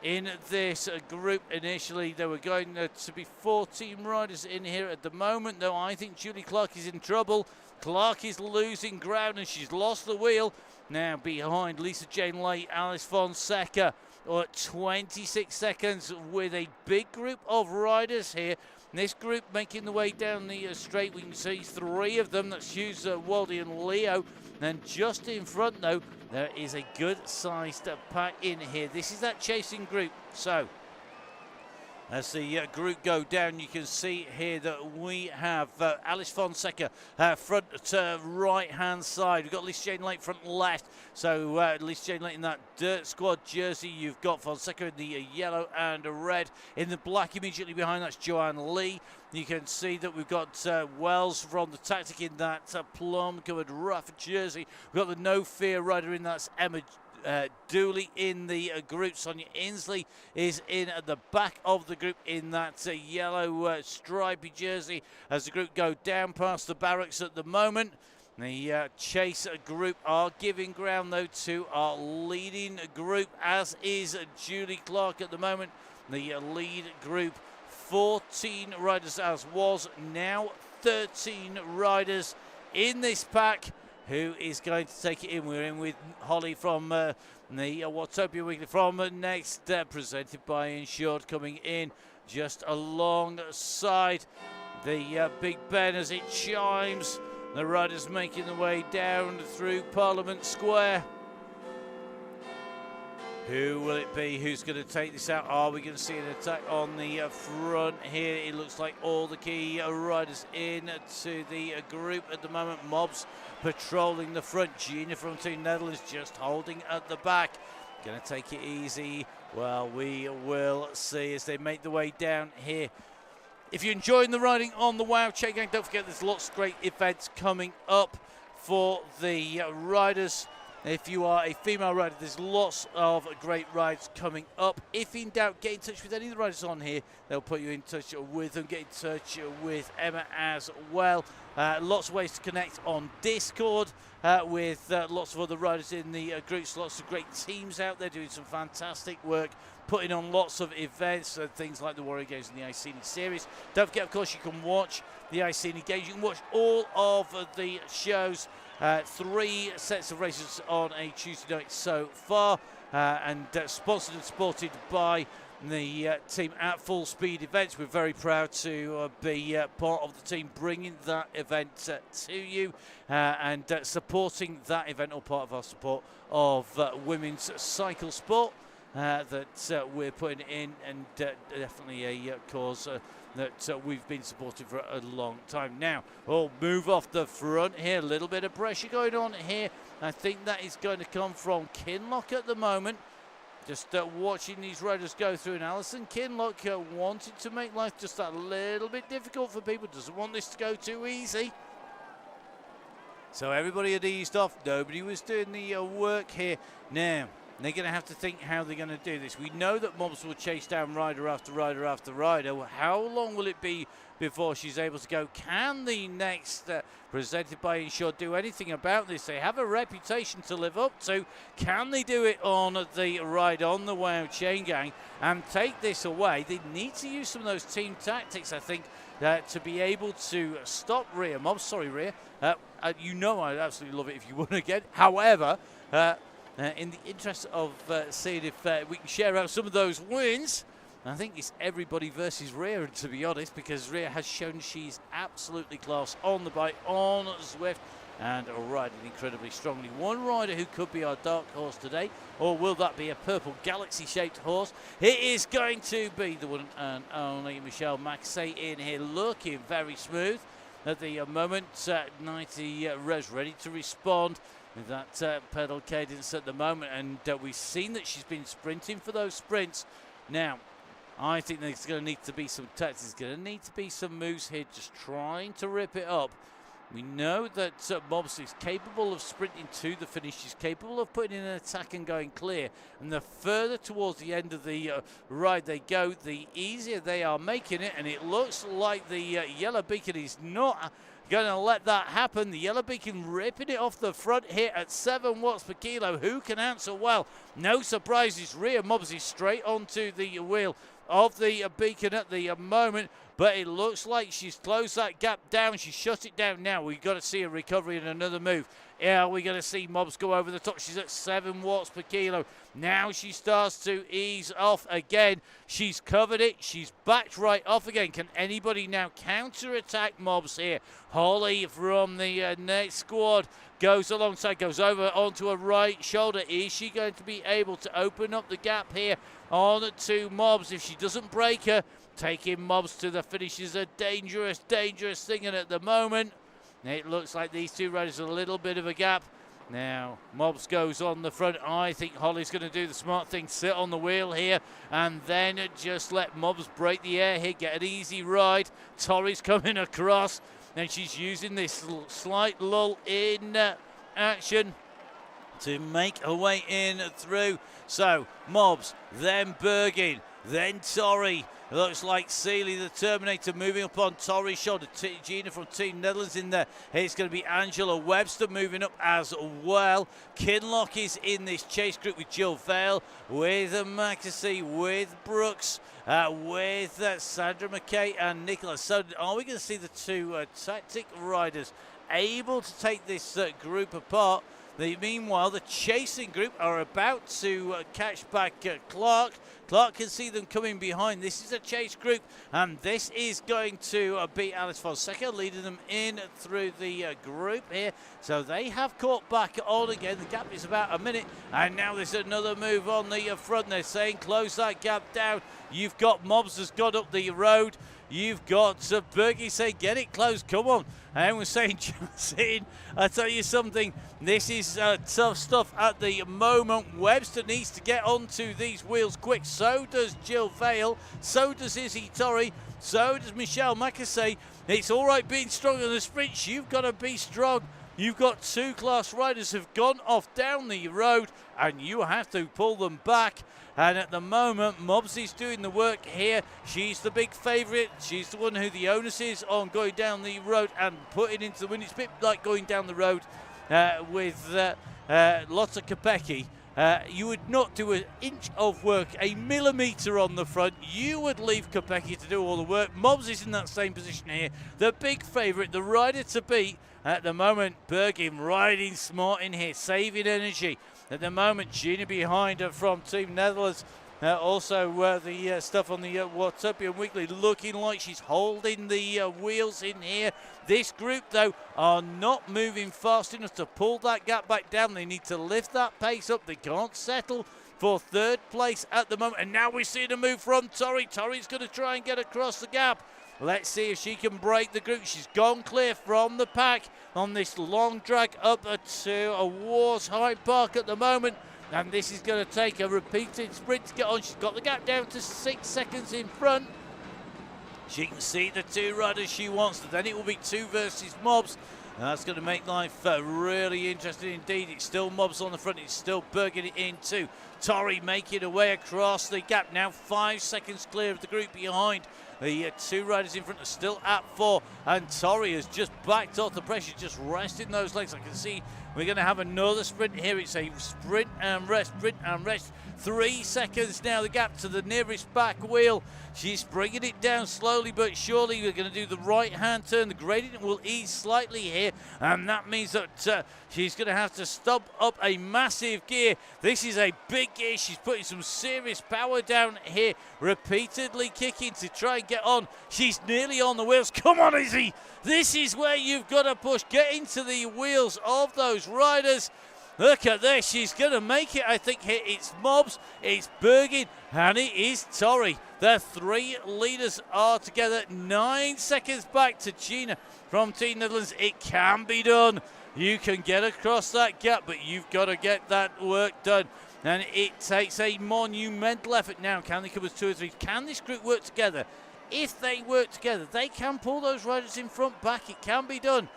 in this group initially, there were going to be 14 riders in here at the moment, though. I think Julie Clark is in trouble. Clark is losing ground and she's lost the wheel. Now behind Lisa Jane Lay, Alice Fonseca, or 26 seconds with a big group of riders here. This group making the way down the straight. We can see three of them. That's Hughes, Waldy and Leo. And just in front, though, there is a good-sized pack in here. This is that chasing group. So, as the group go down, you can see here that we have Alice Fonseca front to right-hand side. We've got Lisa Jane Lake front left. So Lisa Jane Lake in that Dirt Squad jersey. You've got Fonseca in the yellow and red. In the black immediately behind, that's Joanne Lee. You can see that we've got Wells from the Tactic in that plum-covered rough jersey. We've got the No Fear rider in, that's Emma Dooley in the group. Sonia Inslee is in at the back of the group in that yellow stripy jersey as the group go down past the barracks at the moment. The chase group are giving ground, though, to our leading group, as is Julie Clark at the moment. The lead group, 14 riders as was, now 13 riders in this pack. Who is going to take it in? We're in with Holly from the Watopia Weekly from next, presented by Insured, coming in just alongside the Big Ben as it chimes. The riders making their way down through Parliament Square. Who will it be? Who's going to take this out? Are we going to see an attack on the front here? It looks like all the key riders in to the group at the moment. Mobs patrolling the front. Gina from Team Netherlands just holding at the back. Going to take it easy. Well, we will see as they make their way down here. If you're enjoying the riding on the Wow Chaingang, don't forget there's lots of great events coming up for the riders. If you are a female rider, there's lots of great rides coming up. If in doubt, get in touch with any of the riders on here. They'll put you in touch with them. Get in touch with Emma as well. Lots of ways to connect on Discord with lots of other riders in the groups. Lots of great teams out there doing some fantastic work, putting on lots of events, things like the Warrior Games and the Iceni series. Don't forget, of course, you can watch the Iceni Games. You can watch all of the shows. 3 sets of races on a Tuesday night so far, and sponsored and supported by the team at Full Speed Events. We're very proud to be part of the team bringing that event to you and supporting that event, all part of our support of women's cycle sport that we're putting in, and definitely a cause that we've been supporting for a long time now. We'll move off the front here. A little bit of pressure going on here. I think that is going to come from Kinlock at the moment. Just watching these riders go through. And Alison Kinlock wanted to make life just a little bit difficult for people. Doesn't want this to go too easy. So everybody had eased off. Nobody was doing the work here. Now, they're going to have to think how they're going to do this. We know that Mobs will chase down rider after rider after rider. How long will it be before she's able to go? Can the next presented by Insure do anything about this? They have a reputation to live up to. Can they do it on the ride on the Wow Chaingang and take this away? They need to use some of those team tactics, I think, to be able to stop Rhea Mobs. Sorry, Rhea. You know I'd absolutely love it if you won again. However, in the interest of seeing if we can share out some of those wins, I think it's everybody versus Rhea, to be honest, because Rhea has shown she's absolutely class on the bike, on Zwift, and riding incredibly strongly. One rider who could be our dark horse today, or will that be a purple galaxy-shaped horse? It is going to be the one and only Michelle Maxey in here, looking very smooth at the moment. 90 revs ready to respond with that pedal cadence at the moment, and we've seen that she's been sprinting for those sprints. Now, I think there's going to need to be some tactics. There's going to need to be some moves here, just trying to rip it up. We know that Mobs is capable of sprinting to the finish. She's capable of putting in an attack and going clear. And the further towards the end of the ride they go, the easier they are making it. And it looks like the yellow beacon is not going to let that happen. The yellow beacon ripping it off the front here at 7 watts per kilo. Who can answer well? No surprises. Rhea Mobs is straight onto the wheel of the beacon at the moment, but it looks like she's closed that gap down. She shut it down now. We've got to see a recovery and another move. Yeah, we're going to see Mobs go over the top. She's at 7 watts per kilo. Now she starts to ease off again. She's covered it. She's backed right off again. Can anybody now counter-attack Mobs here? Holly from the next squad goes alongside, goes over onto her right shoulder. Is she going to be able to open up the gap here on to Mobs? If she doesn't break her, taking Mobs to the finish is a dangerous, dangerous thing. And at the moment, it looks like these two riders are a little bit of a gap. Now, Mobs goes on the front. I think Holly's going to do the smart thing, sit on the wheel here, and then just let Mobs break the air here, get an easy ride. Tori's coming across, and she's using this slight lull in action to make her way in through. So, Mobs, then Bergin, then Tori. Looks like Seeley the Terminator moving up on Tori's shoulder. Gina from Team Netherlands in there. It's going to be Angela Webster moving up as well. Kinlock is in this chase group with Jill Vale, with Maxey, with Brooks, with Sandra McKay and Nicola. So are we going to see the two tactic riders able to take this group apart? Meanwhile, the chasing group are about to catch back Clark. Clark can see them coming behind. This is a chase group, and this is going to be Alice Fonseca leading them in through the group here. So they have caught back on again. The gap is about a minute, and now there's another move on the front. They're saying close that gap down. You've got Mobs has got up the road. You've got Bergie saying, get it close, come on. And we're saying, Johnson, I tell you something, this is tough stuff at the moment. Webster needs to get onto these wheels quick. So does Jill Vale. So does Izzy Torrey. So does Michelle Maxey. It's all right being strong on the sprints. You've got to be strong. You've got two class riders who've gone off down the road, and you have to pull them back. And at the moment, Mobsy's doing the work here. She's the big favourite. She's the one who the onus is on going down the road and putting into the win. It's a bit like going down the road with Lotta Kopecky. You would not do an inch of work, a millimetre on the front. You would leave Kopecky to do all the work. Mobs is in that same position here. The big favourite, the rider to beat at the moment. Bergin riding smart in here, saving energy. At the moment, Gina behind her from Team Netherlands. Also, the stuff on the Whatsappian Weekly looking like she's holding the wheels in here. This group, though, are not moving fast enough to pull that gap back down. They need to lift that pace up. They can't settle for third place at the moment. And now we're seeing a move from Tori. Tori's going to try and get across the gap. Let's see if she can break the group. She's gone clear from the pack on this long drag up to Wars Hyde Park at the moment. And this is going to take a repeated sprint to get on. She's got the gap down to 6 seconds in front. She can see the two riders she wants. Then it will be two versus Mobs. That's going to make life really interesting indeed. It's still Mobs on the front. It's still Bergen in two. Torrey making her way across the gap. Now 5 seconds clear of the group behind. The two riders in front are still at 4. And Torrey has just backed off the pressure, just resting those legs. I can see we're going to have another sprint here. It's a sprint and rest, sprint and rest. 3 seconds now, the gap to the nearest back wheel. She's bringing it down slowly but surely. We're going to do the right-hand turn. The gradient will ease slightly here, and that means that she's going to have to stop up a massive gear. This is a big gear. She's putting some serious power down here, repeatedly kicking to try and get on. She's nearly on the wheels. Come on, Izzy. This is where you've got to push. Get into the wheels of those riders. Look at this, she's going to make it, I think, here. It's Mobs, it's Bergen, and it is Torrey. The 3 leaders are together. 9 seconds back to Gina from Team Netherlands. It can be done. You can get across that gap, but you've got to get that work done. And it takes a monumental effort now. Can they come as 2 or 3? Can this group work together? If they work together, they can pull those riders in front back. It can be done.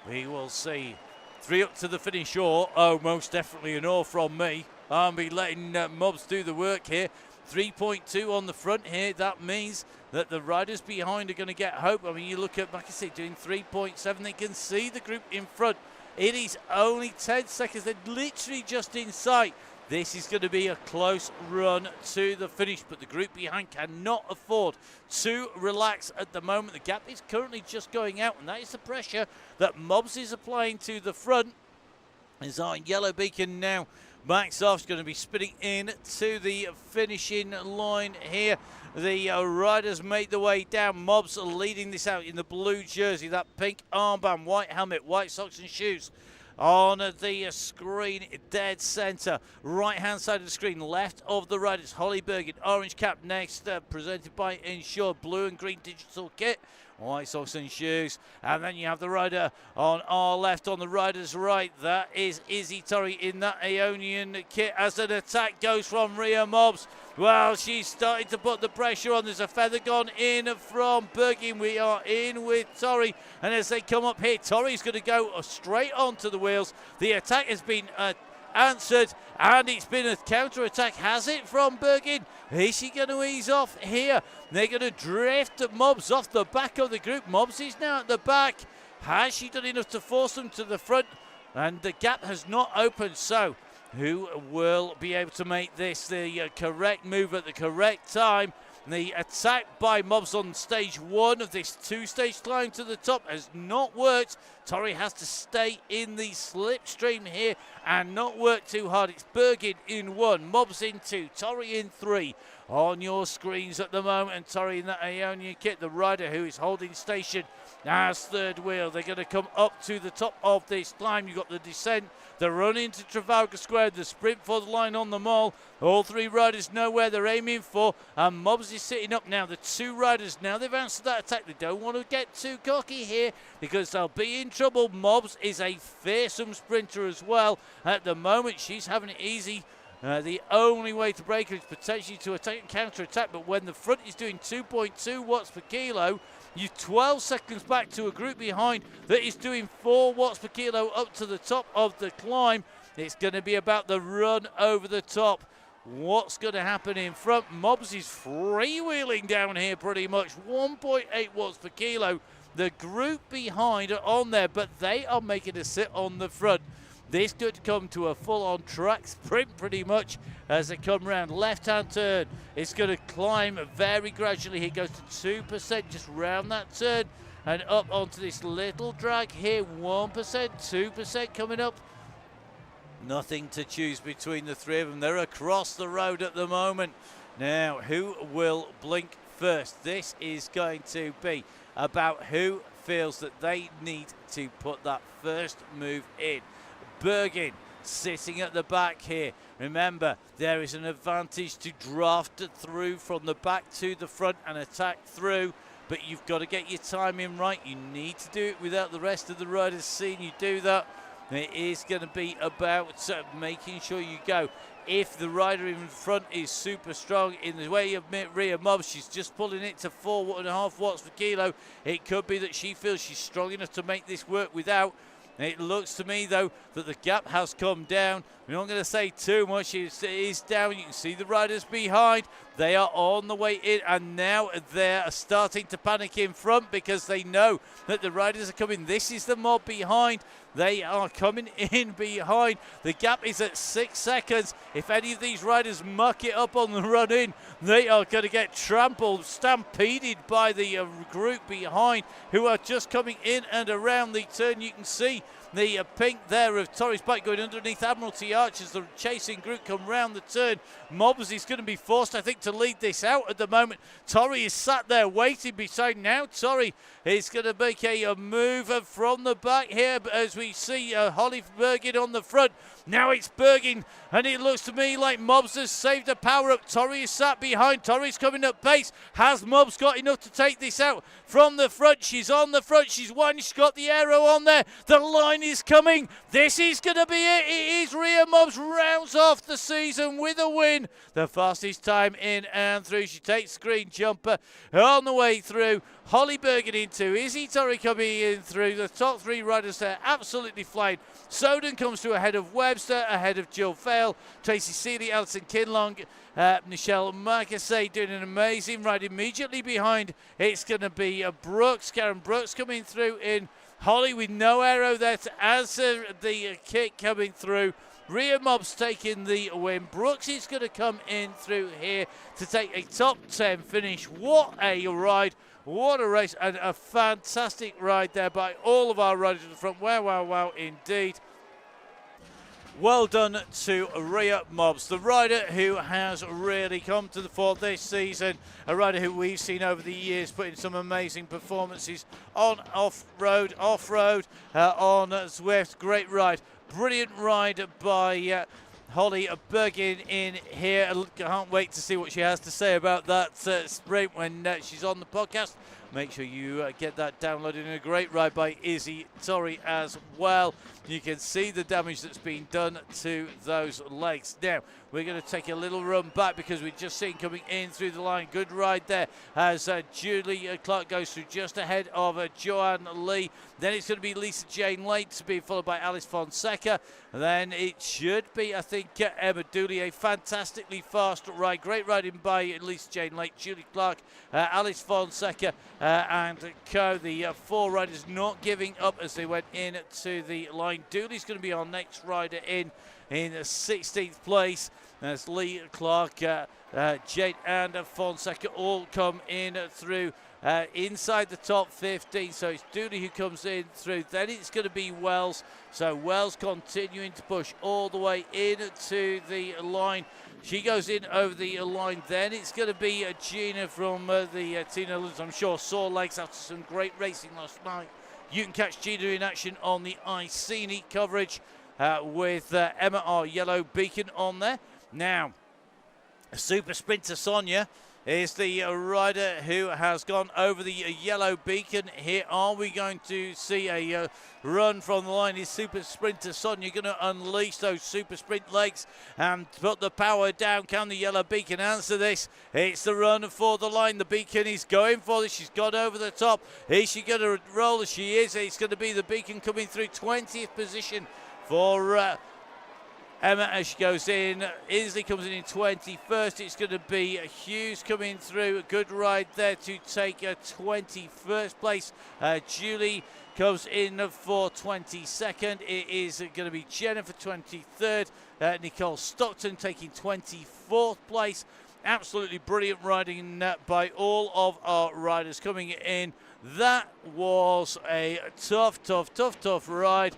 We will see. 3 up to the finish, or most definitely an or from me. I'll be letting Mobs do the work here. 3.2 on the front here. That means that the riders behind are going to get hope. I mean, you look at, like I say, doing 3.7. They can see the group in front. It is only 10 seconds. They're literally just in sight. This is going to be a close run to the finish, but the group behind cannot afford to relax at the moment. The gap is currently just going out, and that is the pressure that Mobs is applying to the front. As our yellow beacon now backs off, is going to be spinning in to the finishing line here. The riders made their way down. Mobs are leading this out in the blue jersey, that pink armband, white helmet, white socks and shoes. On the screen, dead centre, right-hand side of the screen, left of the riders, Holly Bergen, orange cap next, presented by Ensure, blue and green digital kit, white socks and shoes. And then you have the rider on our left, on the rider's right. That is Izzy Torrey in that Aeonian kit as an attack goes from Rhea Mobs. Well, she's starting to put the pressure on. There's a feather gone in from Bergen. We are in with Torrey. And as they come up here, Torrey's going to go straight onto the wheels. The attack has been answered, and it's been a counter-attack, has it, from Bergen? Is she going to ease off here? They're going to drift Mobs off the back of the group. Mobs is now at the back. Has she done enough to force them to the front? And the gap has not opened, so who will be able to make this the correct move at the correct time? The attack by Mobs on stage 1 of this 2-stage climb to the top has not worked. Torrey has to stay in the slipstream here and not work too hard. It's Bergen in 1, Mobs in 2, Torrey in 3 on your screens at the moment. And Torrey in that Aeonian kit, the rider who is holding station as third wheel. They're going to come up to the top of this climb. You've got the descent, the run into Trafalgar Square, the sprint for the line on the mall. All 3 riders know where they're aiming for, and Mobs is sitting up now. The 2 riders, now they've answered that attack, they don't want to get too cocky here because they'll be in trouble. Mobs is a fearsome sprinter as well. At the moment, she's having it easy. The only way to break her is potentially to attack and counter-attack, but when the front is doing 2.2 watts per kilo, you're 12 seconds back to a group behind that is doing 4 watts per kilo up to the top of the climb. It's going to be about the run over the top. What's going to happen in front? Mobs is freewheeling down here pretty much. 1.8 watts per kilo. The group behind are on there, but they are making a sit on the front. This could come to a full-on track sprint pretty much as they come round. Left-hand turn. It's going to climb very gradually. It goes to 2% just round that turn and up onto this little drag here. 1%, 2% coming up. Nothing to choose between the 3 of them. They're across the road at the moment. Now, who will blink first? This is going to be about who feels that they need to put that first move in. Bergen sitting at the back here. Remember, there is an advantage to draft it through from the back to the front and attack through, but you've got to get your timing right. You need to do it without the rest of the riders seeing you do that. It is going to be about making sure you go. If the rider in front is super strong in the way of Rhea Mobbs, she's just pulling it to 4.5 watts per kilo. It could be that she feels she's strong enough to make this work without. It looks to me, though, that the gap has come down. We're not going to say too much. It is down. You can see the riders behind. They are on the way in, and now they're starting to panic in front because they know that the riders are coming. This is the mob behind. They are coming in behind. The gap is at 6 seconds. If any of these riders muck it up on the run in, they are going to get trampled, stampeded by the group behind who are just coming in and around the turn. You can see the pink there of Torres bike going underneath Admiralty Arch as the chasing group come round the turn. Mobbs is going to be forced, I think, to lead this out at the moment. Torrey is sat there waiting beside now. Torrey is going to make a move from the back here as we see Holly Bergin on the front. Now it's Bergin, and it looks to me like Mobbs has saved a power up. Torrey is sat behind. Torrey's coming up pace. Has Mobbs got enough to take this out from the front? She's on the front. She's won. She's got the arrow on there. The line is coming. This is going to be it. It is Rhea Mobbs rounds off the season with a win. The fastest time in and through. She takes the green jumper on the way through. Holly Bergen into Izzy Torrey coming in through. The top three riders there absolutely flying. Soden comes to ahead of Webster, ahead of Jill Vale, Tracy Seeley, Alison Kinlong, Michelle Marcassay doing an amazing ride. Immediately behind, it's going to be Brooks, Karen Brooks coming through in. Holly with no arrow there to answer the kick coming through. Rhea Mobbs taking the win. Brooks is going to come in through here to take a top 10 finish. What a ride. What a race, and a fantastic ride there by all of our riders at the front. Wow, wow, wow, indeed. Well done to Rhea Mobbs, the rider who has really come to the fore this season, a rider who we've seen over the years put in some amazing performances on off-road, on Zwift. Great ride, brilliant ride by Holly Bergin in here. Can't wait to see what she has to say about that sprint when she's on the podcast. Make sure you get that downloaded. And a great ride by Izzy Torrey as well. You can see the damage that's been done to those legs. Now, we're going to take a little run back because we've just seen coming in through the line. Good ride there as Julie Clark goes through just ahead of Joanne Lee. Then it's going to be Lisa Jane Late to be followed by Alice Fonseca. Then it should be, I think, Emma Dooley. A fantastically fast ride. Great riding by Lisa Jane Late, Julie Clark, Alice Fonseca and co. The four riders not giving up as they went in to the line. Dooley's going to be our next rider in 16th place as Lee Clark, Jade and Fonseca all come in through inside the top 15. So it's Dooley who comes in through. Then it's going to be Wells. So Wells continuing to push all the way into the line. She goes in over the line. Then it's going to be Gina from the Tina Lutz. I'm sure sore legs after some great racing last night. You can catch Gina in action on the iScene coverage with Emma R. Yellow Beacon on there. Now, Super Sprinter Sonia is the rider who has gone over the yellow beacon here. Are we going to see a run from the line? Is Super Sprinter Sonia going to unleash those super sprint legs and put the power down? Can the yellow beacon answer this? It's the run for the line. The beacon is going for this. She's got over the top. Is she going to roll? She is. It's going to be the beacon coming through 20th position for Emma as she goes in. Isley comes in 21st. It's going to be Hughes coming through. A good ride there to take a 21st place. Julie comes in for 22nd. It is going to be Jennifer 23rd. Nicole Stockton taking 24th place. Absolutely brilliant riding by all of our riders coming in. That was a tough ride.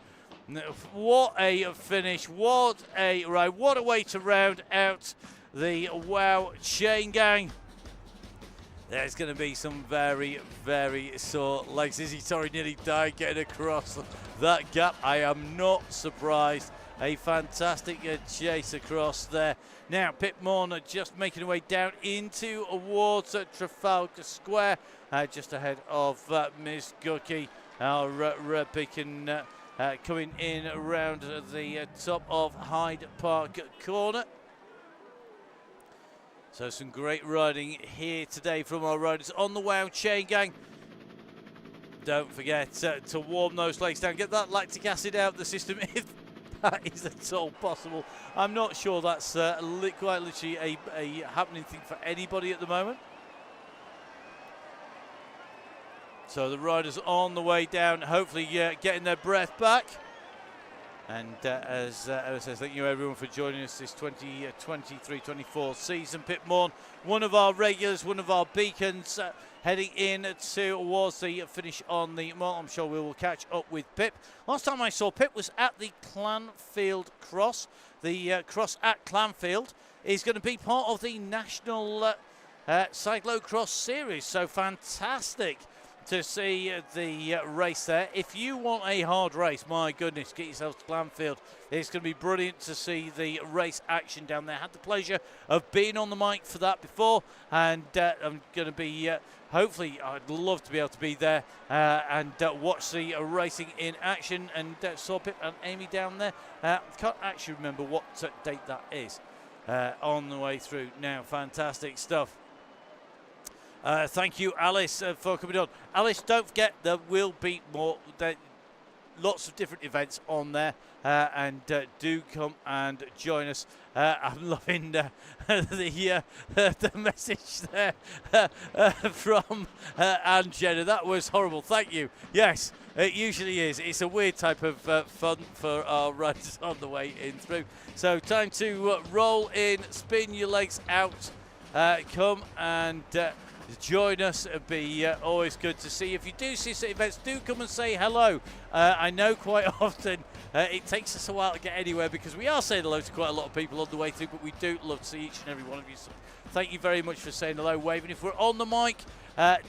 What a finish, what a ride, what a way to round out the Wow Chaingang. There's going to be some very, very sore legs. Izzy Torrey nearly died getting across that gap. I am not surprised. A fantastic chase across there. Now, Pip Morn just making her way down into towards Trafalgar Square, just ahead of Miss Gookie, our Beacon coming in around the top of Hyde Park Corner. So some great riding here today from our riders on the Wow Chaingang. Don't forget to warm those legs down, get that lactic acid out of the system if that is at all possible. I'm not sure that's quite literally a happening thing for anybody at the moment. So the riders on the way down, hopefully getting their breath back. And as Emma says, thank you everyone for joining us this 2023-24 season. Pip Morn, one of our regulars, one of our beacons, heading in towards the finish on the mile. I'm sure we will catch up with Pip. Last time I saw Pip was at the Clanfield Cross. The cross at Clanfield is going to be part of the National Cyclocross Series. So fantastic to see the race there. If you want a hard race, my goodness, get yourselves to Clanfield. It's going to be brilliant to see the race action down there. Had the pleasure of being on the mic for that before, and I'm going to be, hopefully, I'd love to be able to be there and watch the racing in action, and saw Pip and Amy down there. Can't actually remember what date that is on the way through now. Fantastic stuff. Thank you, Alice, for coming on. Alice, don't forget there will be lots of different events on there, and do come and join us. I'm loving the message there from Anne Jenner. That was horrible. Thank you. Yes, it usually is. It's a weird type of fun for our riders on the way in through. So time to roll in, spin your legs out, come and join us. It'd be always good to see. If you do see some events, do come and say hello. I know quite often it takes us a while to get anywhere because we are saying hello to quite a lot of people on the way through, but we do love to see each and every one of you. So thank you very much for saying hello, waving. If we're on the mic,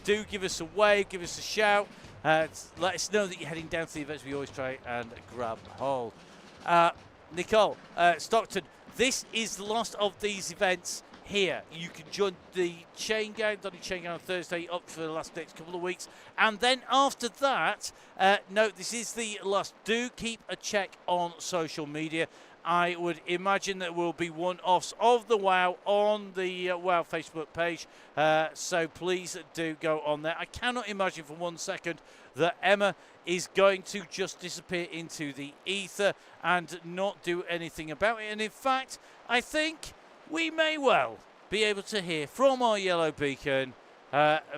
do give us a wave, give us a shout. Let us know that you're heading down to the events. We always try and grab hold. Nicole, Stockton, this is the last of these events here. You can join the Chaingang, Donny Chaingang on Thursday, up for the next couple of weeks. And then after that, no, this is the last. Do keep a check on social media. I would imagine that will be one-offs of the WOW on the WOW Facebook page. So please do go on there. I cannot imagine for 1 second that Emma is going to just disappear into the ether and not do anything about it. And in fact, I think we may well be able to hear from our yellow beacon,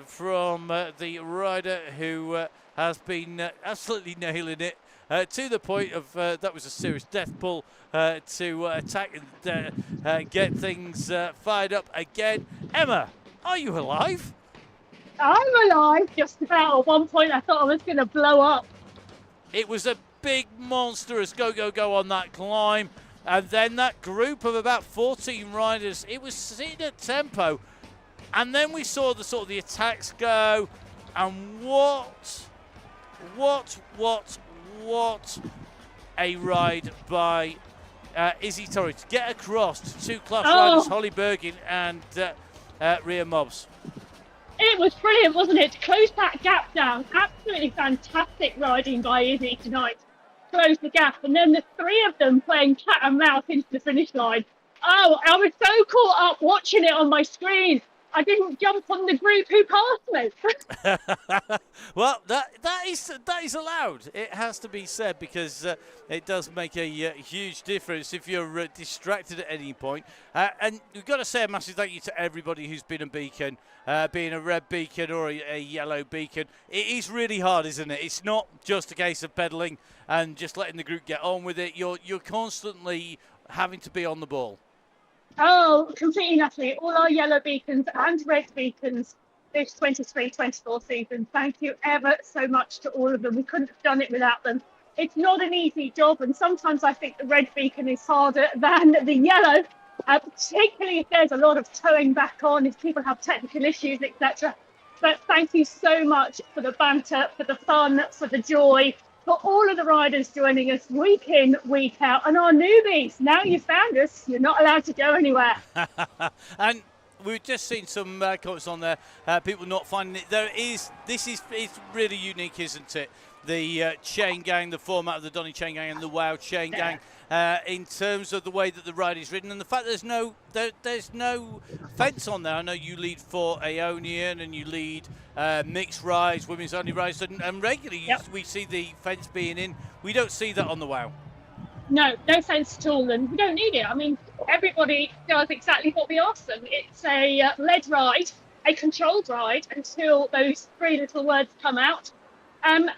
from the rider who has been absolutely nailing it to the point of that was a serious death pull to attack and get things fired up again. Emma, are you alive? I'm alive, just about. At one point I thought I was going to blow up. It was a big monstrous go on that climb. And then that group of about 14 riders, it was sitting at tempo. And then we saw the sort of the attacks go. And what a ride by Izzy Torrey to get across to two class riders, Holly Bergin and Rhea Mobbs. It was brilliant, wasn't it? To close that gap down. Absolutely fantastic riding by Izzy tonight. Close the gap, and then the three of them playing cat and mouse into the finish line. Oh, I was so caught up watching it on my screen. I didn't jump on the group who passed me. Well, that is allowed. It has to be said because it does make a huge difference if you're distracted at any point. And we've got to say a massive thank you to everybody who's been a beacon, being a red beacon or a yellow beacon. It is really hard, isn't it? It's not just a case of pedaling and just letting the group get on with it. You're constantly having to be on the ball. Oh, completely naturally. All our yellow beacons and red beacons this 23-24 season. Thank you ever so much to all of them. We couldn't have done it without them. It's not an easy job, and sometimes I think the red beacon is harder than the yellow, particularly if there's a lot of towing back on, if people have technical issues, etc. But thank you so much for the banter, for the fun, for the joy, for all of the riders joining us week in, week out, and our newbies. Now you've found us, you're not allowed to go anywhere. And we've just seen some comments on there, people not finding it. It's really unique, isn't it? the chain gang, the format of the Donny Chaingang and the Wow Chaingang, in terms of the way that the ride is ridden and the fact there's no fence on there. I know you lead for Aeonian and you lead mixed rides, women's only rides, and regularly we see the fence being in. We don't see that on the Wow. No fence at all, and we don't need it. I mean, everybody does exactly what we ask them. It's a led ride, a controlled ride until those three little words come out. And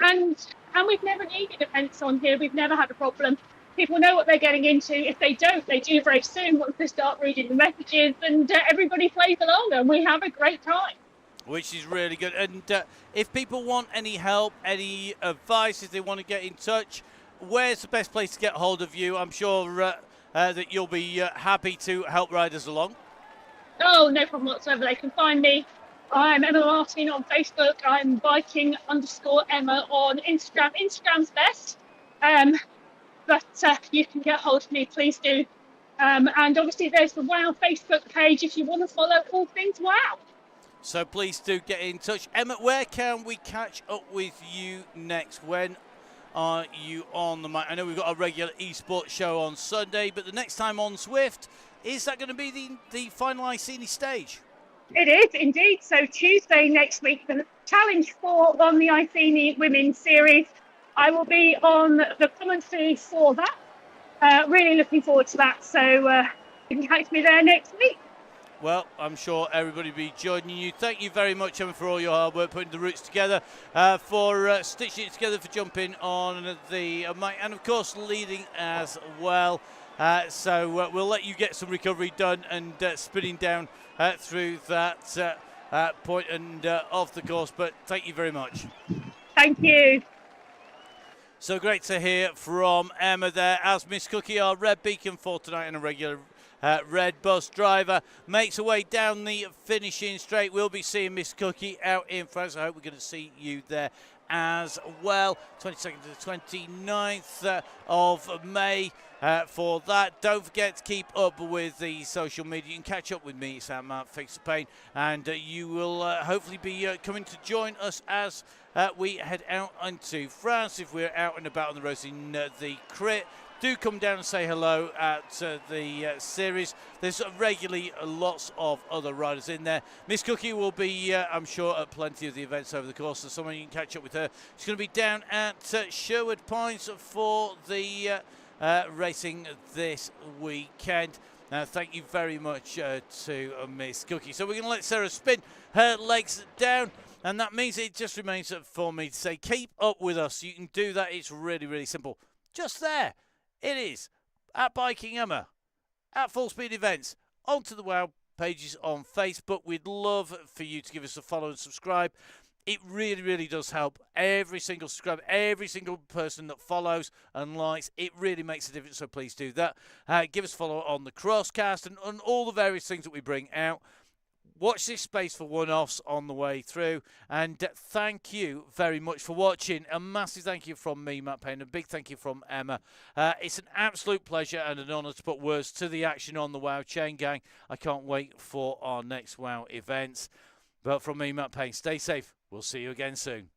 we've never needed a fence on here. We've never had a problem. People know what they're getting into. If they don't, they do very soon once they start reading the messages, and everybody plays along, and we have a great time. Which is really good. And if people want any help, any advice, if they want to get in touch, where's the best place to get hold of you? I'm sure that you'll be happy to help riders along. Oh, no problem whatsoever. They can find me. I'm Emma Martin on Facebook. I'm biking_Emma on Instagram. Instagram's best. But you can get hold of me, please do. And obviously there's the Wow Facebook page if you want to follow all things Wow. So please do get in touch. Emma, where can we catch up with you next? When are you on the mic? I know we've got a regular esports show on Sunday, but the next time on Zwift, is that going to be the final Iceni stage? It is indeed. So Tuesday next week, the challenge for on the Iceni Women's Series. I will be on the commentary for that. Really looking forward to that. So you can catch me there next week. Well, I'm sure everybody will be joining you. Thank you very much, Emma, for all your hard work putting the routes together, for stitching it together, for jumping on the mic, and of course leading as well. So we'll let you get some recovery done and spinning down through that point and off the course. But thank you very much. Thank you. So great to hear from Emma there as Miss Cookie, our red beacon for tonight, and a regular red bus driver makes her way down the finishing straight. We'll be seeing Miss Cookie out in France. I hope we're going to see you there as well. 22nd to the 29th of May for that. Don't forget to keep up with the social media. You can catch up with me, Sam Mark, Fix the Pain, and you will hopefully be coming to join us as we head out into France. If we're out and about on the roads in the crit, do come down and say hello at the series. There's regularly lots of other riders in there. Miss Cookie will be, I'm sure, at plenty of the events over the course, so someone you can catch up with her. She's going to be down at Sherwood Pines for the racing this weekend. Thank you very much to Miss Cookie. So we're going to let Sarah spin her legs down, and that means it just remains for me to say keep up with us. You can do that. It's really, really simple. Just there. It is at Biking Emma, at Full Speed Events, onto the Wow pages on Facebook. We'd love for you to give us a follow and subscribe. It really, really does help. Every single subscriber, every single person that follows and likes, it really makes a difference, so please do that. Give us a follow on the Crosscast and all the various things that we bring out. Watch this space for one-offs on the way through. And thank you very much for watching. A massive thank you from me, Matt Payne. A big thank you from Emma. It's an absolute pleasure and an honour to put words to the action on the Wow Chaingang. I can't wait for our next Wow events. But from me, Matt Payne, stay safe. We'll see you again soon.